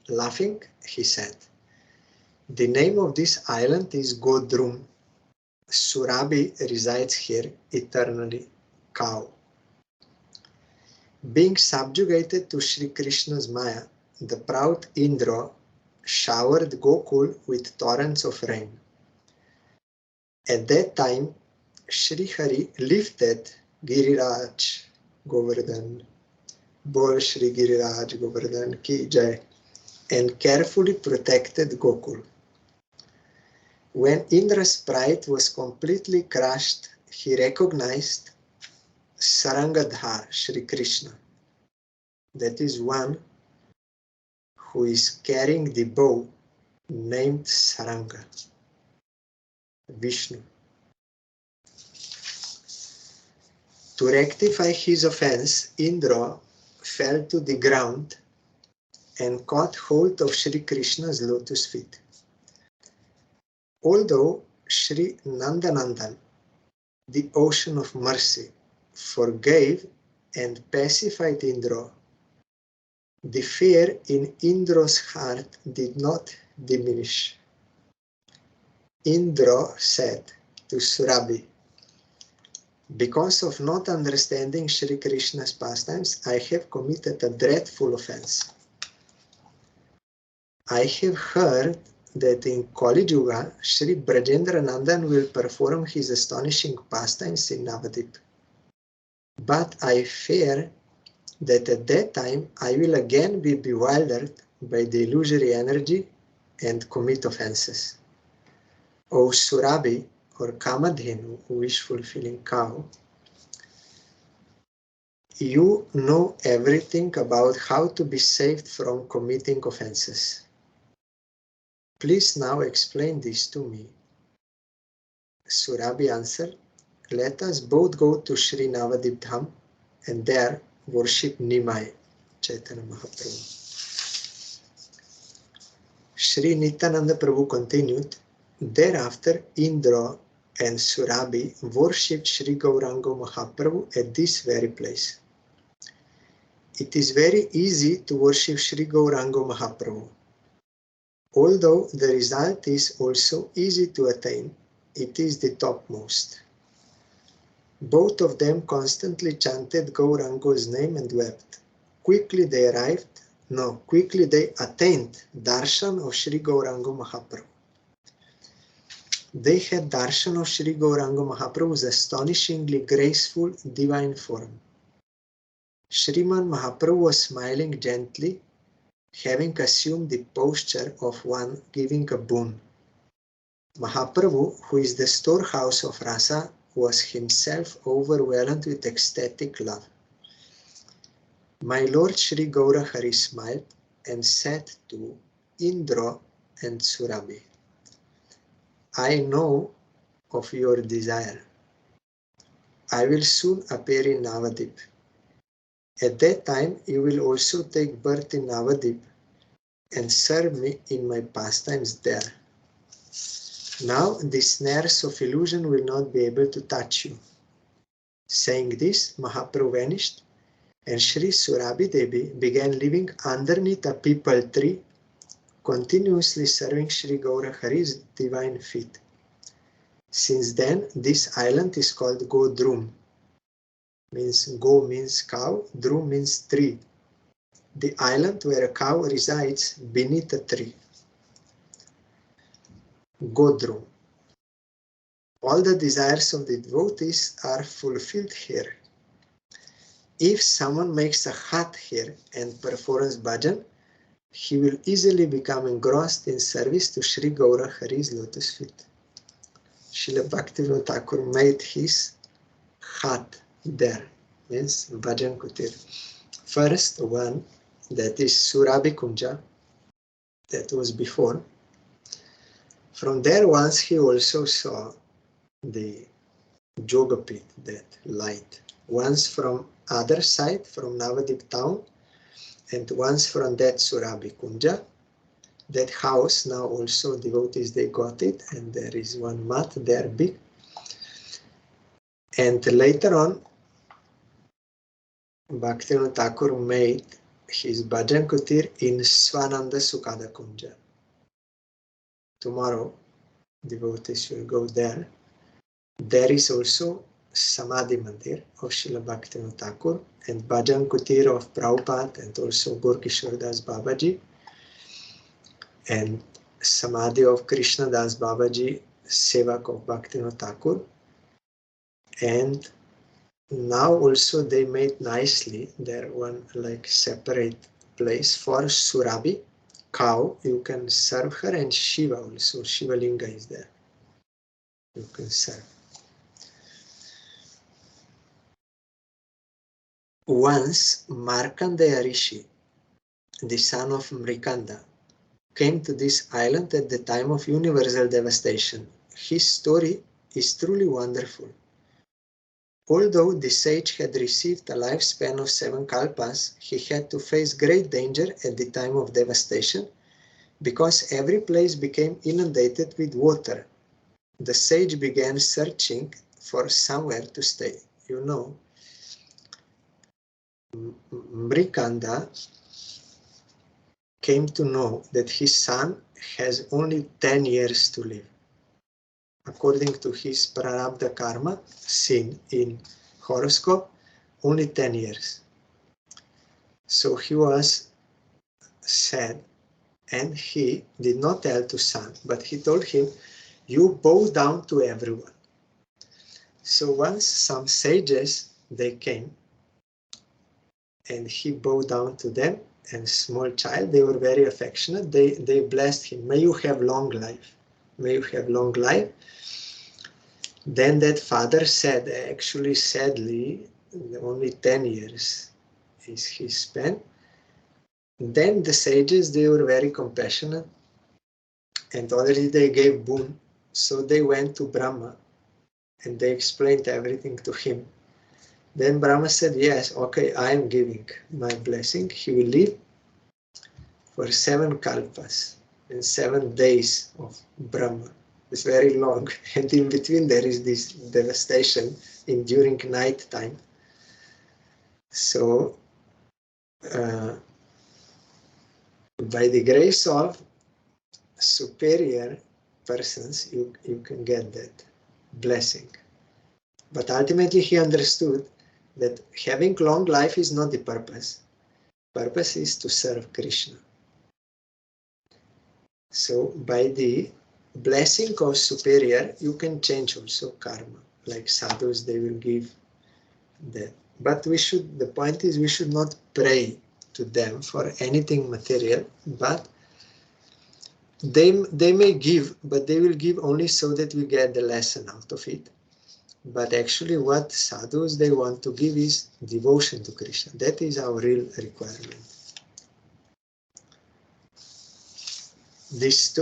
Laughing, he said, the name of this island is Godrum. Surabhi resides here eternally, cow. Being subjugated to Sri Krishna's Maya, the proud Indra showered Gokul with torrents of rain. At that time, Sri Hari lifted Giriraj Govardhan, Bol Shri Giriraj Govardhan Ki Jai, and carefully protected Gokul. When Indra's pride was completely crushed, he recognized Sarangadhar Sri Krishna, that is one who is carrying the bow named Saranga, Vishnu. To rectify his offense, Indra fell to the ground and caught hold of Sri Krishna's lotus feet. Although Sri Nandanandan, the ocean of mercy, forgave and pacified Indra, The fear in Indra's heart did not diminish. Indra said to Surabhi, "Because of not understanding Sri Krishna's pastimes, I have committed a dreadful offense. I have heard that in Kali Yuga, Sri Brajendranandan will perform his astonishing pastimes in Navadwip. But I fear that at that time I will again be bewildered by the illusory energy and commit offenses. O Surabhi, or Kamadhenu, wish-fulfilling cow, you know everything about how to be saved from committing offenses. Please now explain this to me." Surabhi answered, "Let us both go to Sri Navadwip Dham and there worship Nimai, Chaitanya Mahaprabhu." Sri Nityananda Prabhu continued, "Thereafter Indra and Surabhi worshipped Sri Gauranga Mahaprabhu at this very place. It is very easy to worship Sri Gauranga Mahaprabhu. Although the result is also easy to attain, it is the topmost." Both of them constantly chanted Gauranga's name and wept. Quickly they attained darshan of Sri Gauranga Mahaprabhu. They had darshan of Sri Gauranga Mahaprabhu's astonishingly graceful divine form. Sriman Mahaprabhu was smiling gently, having assumed the posture of one giving a boon. Mahaprabhu, who is the storehouse of rasa, was himself overwhelmed with ecstatic love. My Lord Sri Gaurahari smiled and said to Indra and Surabhi, "I know of your desire. I will soon appear in Navadwip. At that time you will also take birth in Navadwip and serve me in my pastimes there. Now the snares of illusion will not be able to touch you." Saying this, Mahaprabhu vanished, and Sri Surabhi Devi began living underneath a peepal tree, continuously serving Sri Gaurahari's divine feet. Since then, this island is called Godrum. Go means cow, Drum means tree. The island where a cow resides beneath a tree. Godrum. All the desires of the devotees are fulfilled here. If someone makes a hut here and performs bhajan, he will easily become engrossed in service to Sri Gaurahari's lotus feet. Srila Bhaktivinoda Thakur made his hut there, means bhajan kutir. First one, that is Surabhi Kunja, that was before. From there once he also saw the Jogapit, that light. Once from other side, from Navadwip town, and once from that Surabhi Kunja. That house now also devotees, they got it, and there is one mat there big. And later on, Bhaktivinoda Thakur made his bhajan kutir in Swananda Sukada Kunja. Tomorrow, devotees will go there. There is also Samadhi Mandir of Srila Bhaktivinoda Thakur and bhajan kutir of Prabhupada and also Gorkishore Das Babaji. And Samadhi of Krishna Das Babaji, Sevak of Bhaktivinoda Thakur. And now also they made nicely there one like separate place for Surabhi, cow. You can serve her, and Shiva also. Shiva Linga is there. You can serve. Once Markandeya Rishi, the son of Mrikanda, came to this island at the time of universal devastation. His story is truly wonderful. Although the sage had received a lifespan of 7 kalpas, he had to face great danger at the time of devastation because every place became inundated with water. The sage began searching for somewhere to stay. You know, Mrikanda came to know that his son has only 10 years to live. According to his prarabdha karma, seen in horoscope, only 10 years. So he was sad, and he did not tell to son, but he told him, you bow down to everyone. So once some sages, they came, and he bowed down to them, and small child, they were very affectionate, they blessed him, may you have long life, may you have long life. Then that father said, actually sadly, only 10 years is he spent. Then the sages, they were very compassionate, and already they gave boon, so they went to Brahma, and they explained everything to him. Then Brahma said, yes, okay, I am giving my blessing. He will live for 7 kalpas and 7 days of Brahma. It's very long. And in between there is this devastation during night time. So, by the grace of superior persons, you can get that blessing. But ultimately he understood that having long life is not the purpose. Purpose is to serve Krishna. So by the blessing of superior, you can change also karma. Like sadhus, they will give that. But the point is we should not pray to them for anything material, but they may give, but they will give only so that we get the lesson out of it. But actually what sadhus, they want to give is devotion to Krishna. That is our real requirement. This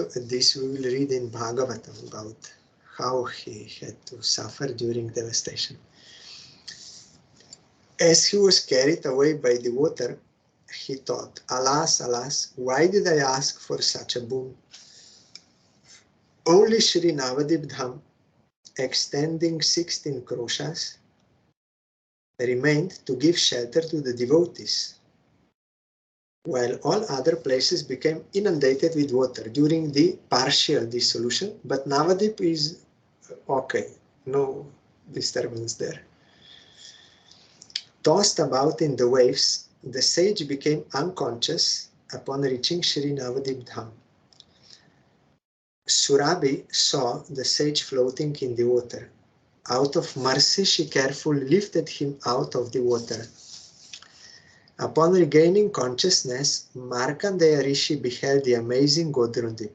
we will read in Bhagavatam about how he had to suffer during devastation. As he was carried away by the water, he thought, alas, alas, why did I ask for such a boon? Only Sri Navadwip Dham, extending 16 kroshas, remained to give shelter to the devotees, while all other places became inundated with water during the partial dissolution, but Navadwip is okay, no disturbance there. Tossed about in the waves, the sage became unconscious upon reaching Sri Navadwip Dham. Surabhi saw the sage floating in the water. Out of mercy, she carefully lifted him out of the water. Upon regaining consciousness, Markandeya Rishi beheld the amazing Navadwip.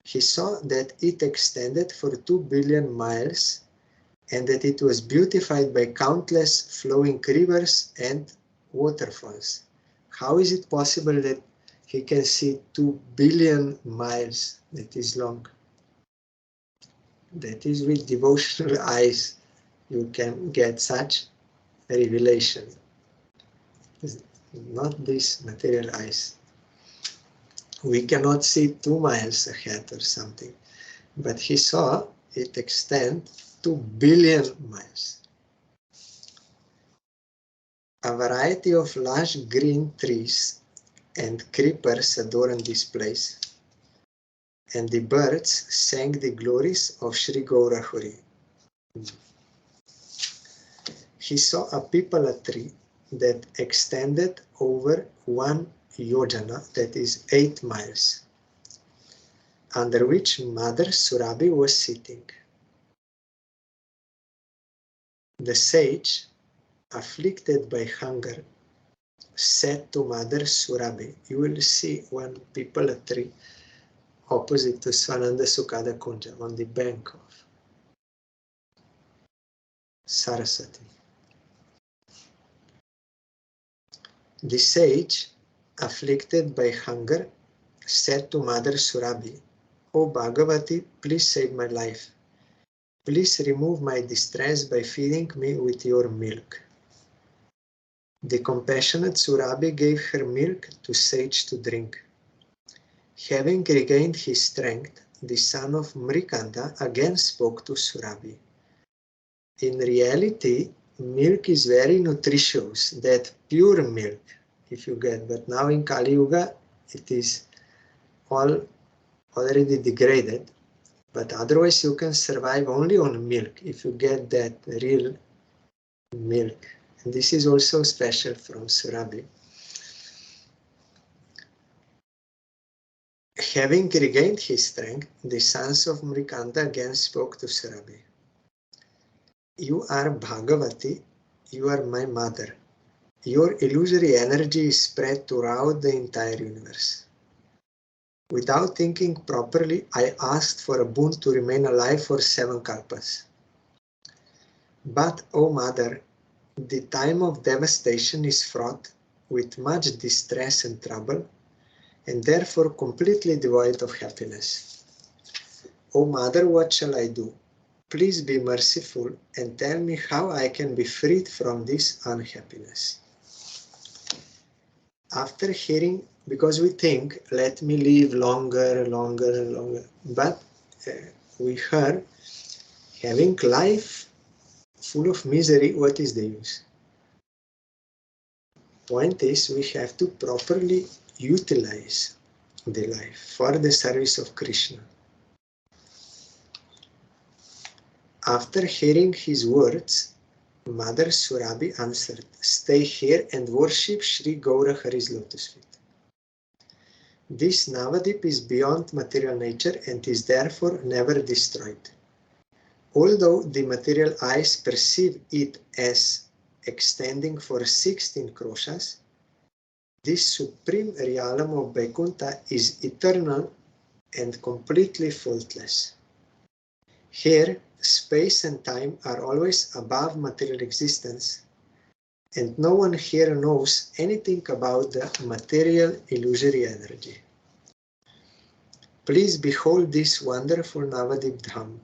He saw that it extended for 2 billion miles and that it was beautified by countless flowing rivers and waterfalls. How is it possible that he can see 2 billion miles that is long? That is with devotional eyes you can get such a revelation. Not these material eyes. We cannot see 2 miles ahead or something, but he saw it extend 2 billion miles. A variety of lush green trees and creepers adorned this place, and the birds sang the glories of Sri Gaurahari. He saw a pipala tree that extended over 1 yojana, that is 8 miles, under which Mother Surabhi was sitting. The sage, afflicted by hunger, said to Mother Surabhi, you will see one pipala tree opposite to Swananda Sukada Kunja on the bank of Saraswati. The sage, afflicted by hunger, said to Mother Surabhi, O Bhagavati, please save my life. Please remove my distress by feeding me with your milk. The compassionate Surabhi gave her milk to sage to drink. Having regained his strength, the son of Mrikanda again spoke to Surabhi. In reality, milk is very nutritious, that pure milk, if you get, but now in Kali Yuga, it is all already degraded, but otherwise you can survive only on milk if you get that real milk. And this is also special from Surabhi. Having regained his strength, the sons of Mrikanta again spoke to Surabhi. You are Bhagavati, you are my mother. Your illusory energy is spread throughout the entire universe. Without thinking properly, I asked for a boon to remain alive for 7 kalpas. But, O Mother, the time of devastation is fraught with much distress and trouble, and therefore completely devoid of happiness. O Mother, what shall I do? Please be merciful and tell me how I can be freed from this unhappiness. After hearing, because we think, let me live longer, but we heard, having life full of misery, what is the use? Point is, we have to properly utilize the life for the service of Krishna. After hearing his words, Mother Surabhi answered, stay here and worship Sri Gaura Hari's lotus feet. This Navadwip is beyond material nature and is therefore never destroyed. Although the material eyes perceive it as extending for 16 kroshas, this supreme realm of Vaikuntha is eternal and completely faultless. Here, space and time are always above material existence, and no one here knows anything about the material illusory energy. Please behold this wonderful Navadwip Dham.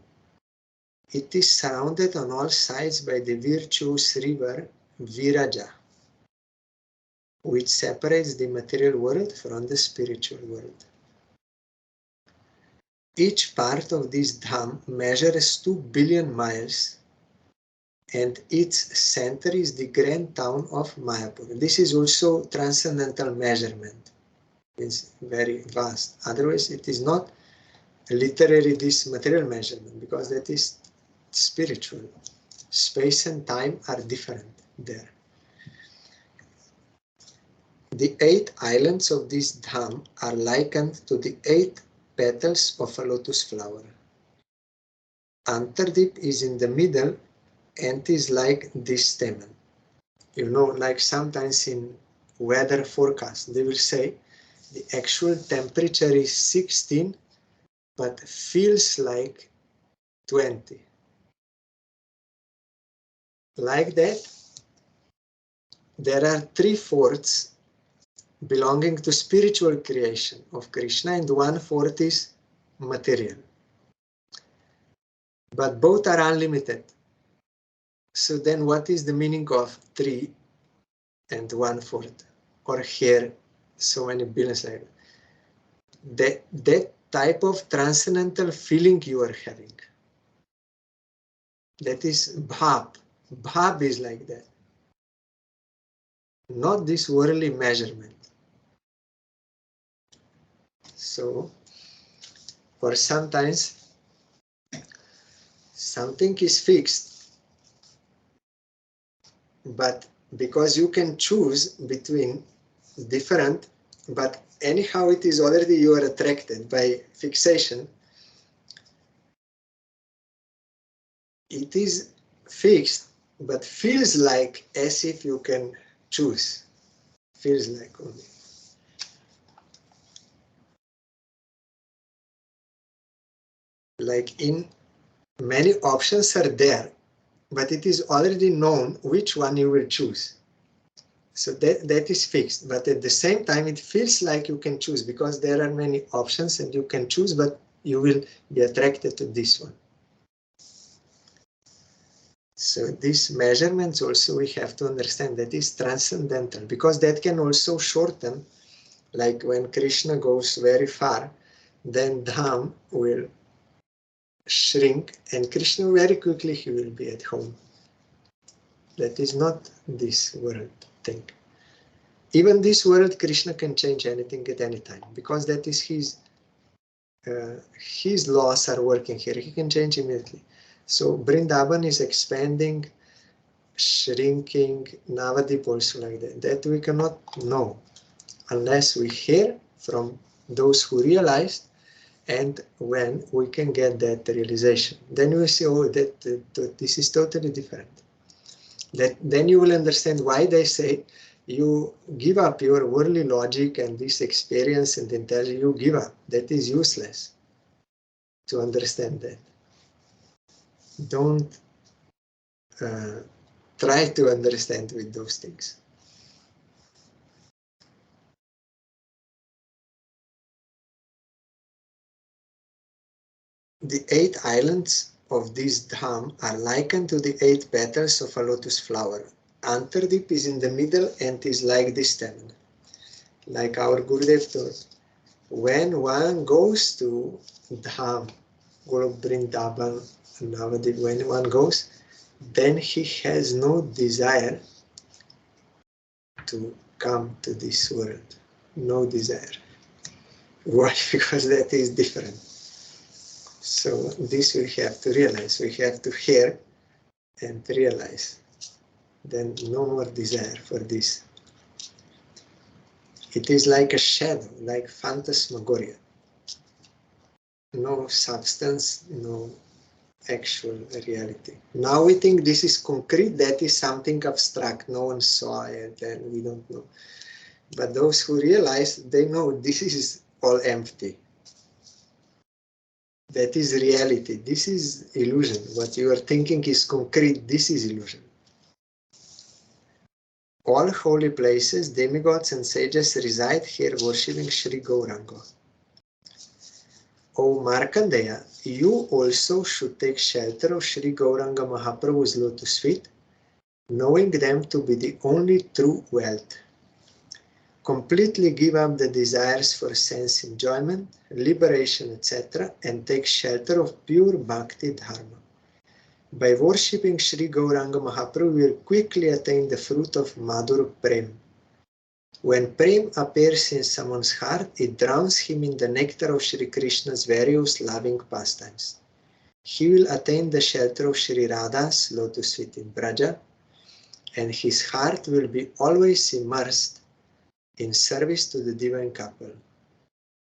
It is surrounded on all sides by the virtuous river Viraja, which separates the material world from the spiritual world. Each part of this Dham measures 2 billion miles, and its center is the grand town of Mayapur. This is also transcendental measurement. It's very vast. Otherwise, it is not literally this material measurement, because that is spiritual. Space and time are different there. The 8 islands of this Dham are likened to the 8 petals of a lotus flower. Antardip is in the middle and is like this stamen. You know, like sometimes in weather forecast, they will say the actual temperature is 16, but feels like 20. Like that, there are 3/4 belonging to spiritual creation of Krishna and 1/4 is material. But both are unlimited. So then what is the meaning of 3 and 1/4? Or here, so many billions like that. That type of transcendental feeling you are having. That is bhav. Bhav is like that. Not this worldly measurement. So, or sometimes something is fixed, but because you can choose between different, but anyhow it is already you are attracted by fixation. It is fixed, but feels like as if you can choose. Feels like only. Like in many options are there, but it is already known which one you will choose. So that is fixed, but at the same time it feels like you can choose because there are many options and you can choose, but you will be attracted to this one. So these measurements also we have to understand that is transcendental, because that can also shorten, like when Krishna goes very far, then Dham will shrink and Krishna very quickly he will be at home. That is not this world thing. Even this world, Krishna can change anything at any time, because that is his laws are working here. He can change immediately. So Vrindavan is expanding, shrinking, Navadwip also like that. That we cannot know unless we hear from those who realized, and when we can get that realization. Then we see, oh, that this is totally different. Then you will understand why they say you give up your worldly logic and this experience and intelligence, you give up. That is useless to understand that. Don't try to understand with those things. The 8 islands of this Dham are likened to the 8 petals of a lotus flower. Antardip is in the middle and is like the stem. Like our Gurudev taught, when one goes to Dham, Golok Vrindavan, Navadwip, when one goes, then he has no desire to come to this world. No desire. Why? Because that is different. So this we have to realize. We have to hear and realize. Then no more desire for this. It is like a shadow, like phantasmagoria. No substance, no actual reality. Now we think this is concrete, that is something abstract. No one saw it and we don't know. But those who realize, they know this is all empty. That is reality. This is illusion. What you are thinking is concrete. This is illusion. All holy places, demigods and sages reside here worshipping Sri Gauranga. O Markandeya, you also should take shelter of Sri Gauranga Mahaprabhu's lotus feet, knowing them to be the only true wealth. Completely give up the desires for sense enjoyment, liberation, etc., and take shelter of pure bhakti dharma. By worshipping Sri Gauranga Mahaprabhu, we will quickly attain the fruit of Madhur Prem. When Prem appears in someone's heart, it drowns him in the nectar of Sri Krishna's various loving pastimes. He will attain the shelter of Sri Radha's lotus feet in Braja, and his heart will be always immersed in service to the divine couple.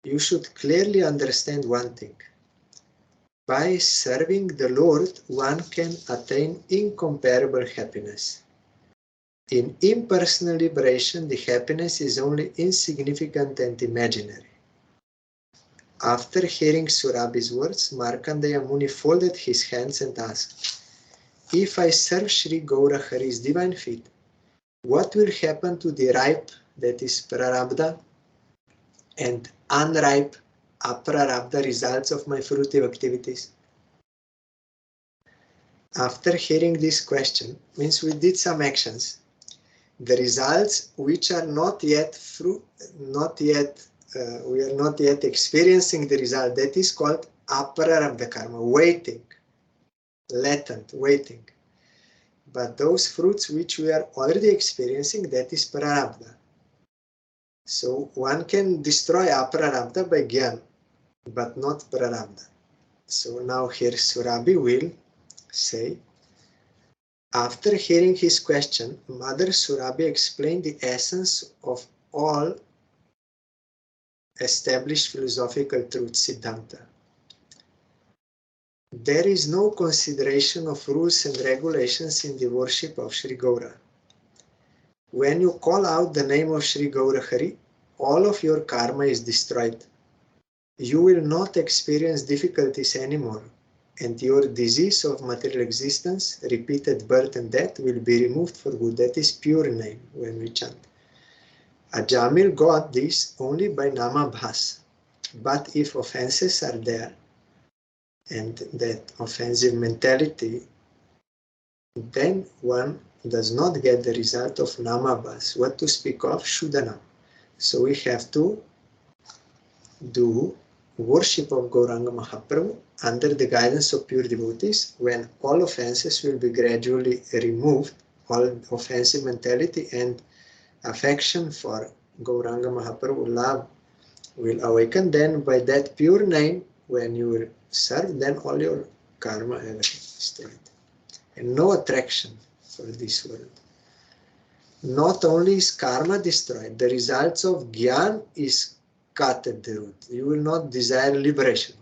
You should clearly understand one thing. By serving the Lord, one can attain incomparable happiness. In impersonal liberation, the happiness is only insignificant and imaginary. After hearing Surabhi's words, Markandeya Muni folded his hands and asked, if I serve Sri Gaura Hari's divine feet, what will happen to the ripe, that is prarabdha, and unripe, aprarabdha results of my fruitive activities? After hearing this question, means we did some actions. The results which are not yet we are not yet experiencing the result, that is called aprarabdha karma, waiting, latent, waiting. But those fruits which we are already experiencing, that is prarabdha. So one can destroy aprarabdha by jnana, but not prarabdha. So now here Surabhi will say, after hearing his question, Mother Surabhi explained the essence of all established philosophical truths, Siddhanta. There is no consideration of rules and regulations in the worship of Sri Gaura. When you call out the name of Sri Gaura Hari, all of your karma is destroyed. You will not experience difficulties anymore, and your disease of material existence, repeated birth and death, will be removed for good. That is pure name when we chant. Ajamil got this only by Namabhas. But if offenses are there, and that offensive mentality, then one does not get the result of Namabhas. What to speak of Shuddhanam. So we have to do worship of Gauranga Mahaprabhu under the guidance of pure devotees, when all offenses will be gradually removed, all offensive mentality, and affection for Gauranga Mahaprabhu, love will awaken. Then by that pure name, when you will serve, then all your karma ever destroyed. And no attraction for this world. Not only is karma destroyed, the results of Gyan is cut at the root. You will not desire liberation.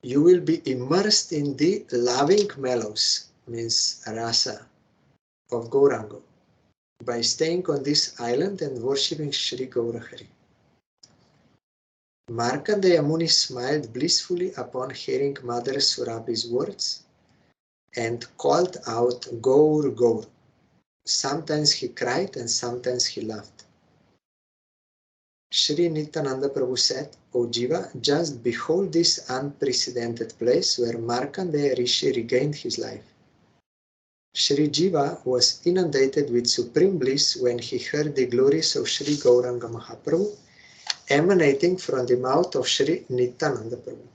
You will be immersed in the loving mellows, means rasa, of Gauranga, by staying on this island and worshipping Sri Gaurahari. Markandeya Muni smiled blissfully upon hearing Mother Surabhi's words and called out, Gaur, Gaur. Sometimes he cried and sometimes he laughed. Sri Nityananda Prabhu said, O Jiva, just behold this unprecedented place where Markandeya Rishi regained his life. Sri Jiva was inundated with supreme bliss when he heard the glories of Sri Gauranga Mahaprabhu emanating from the mouth of Sri Nityananda Prabhu.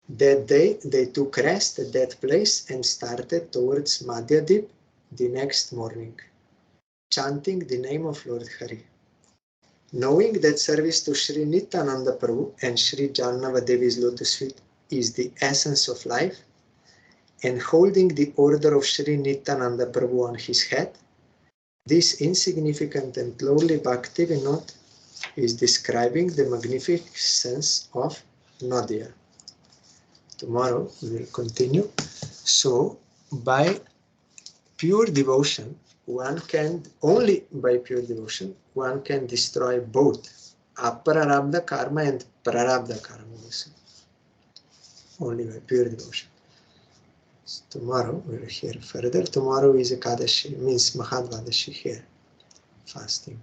That day they took rest at that place and started towards Navadwip the next morning, chanting the name of Lord Hari. Knowing that service to Sri Nityananda Prabhu and Sri Jannava Devi's lotus feet is the essence of life, and holding the order of Sri Nityananda Prabhu on his head, this insignificant and lowly Bhakti Vinod is describing the magnificence of Nadia. Tomorrow we will continue. So, by pure devotion, only by pure devotion, one can destroy both aprarabdha karma and prarabdha karma also. Only by pure devotion. So tomorrow we will hear further. Tomorrow is Ekadashi, means Mahadvadashi here, fasting.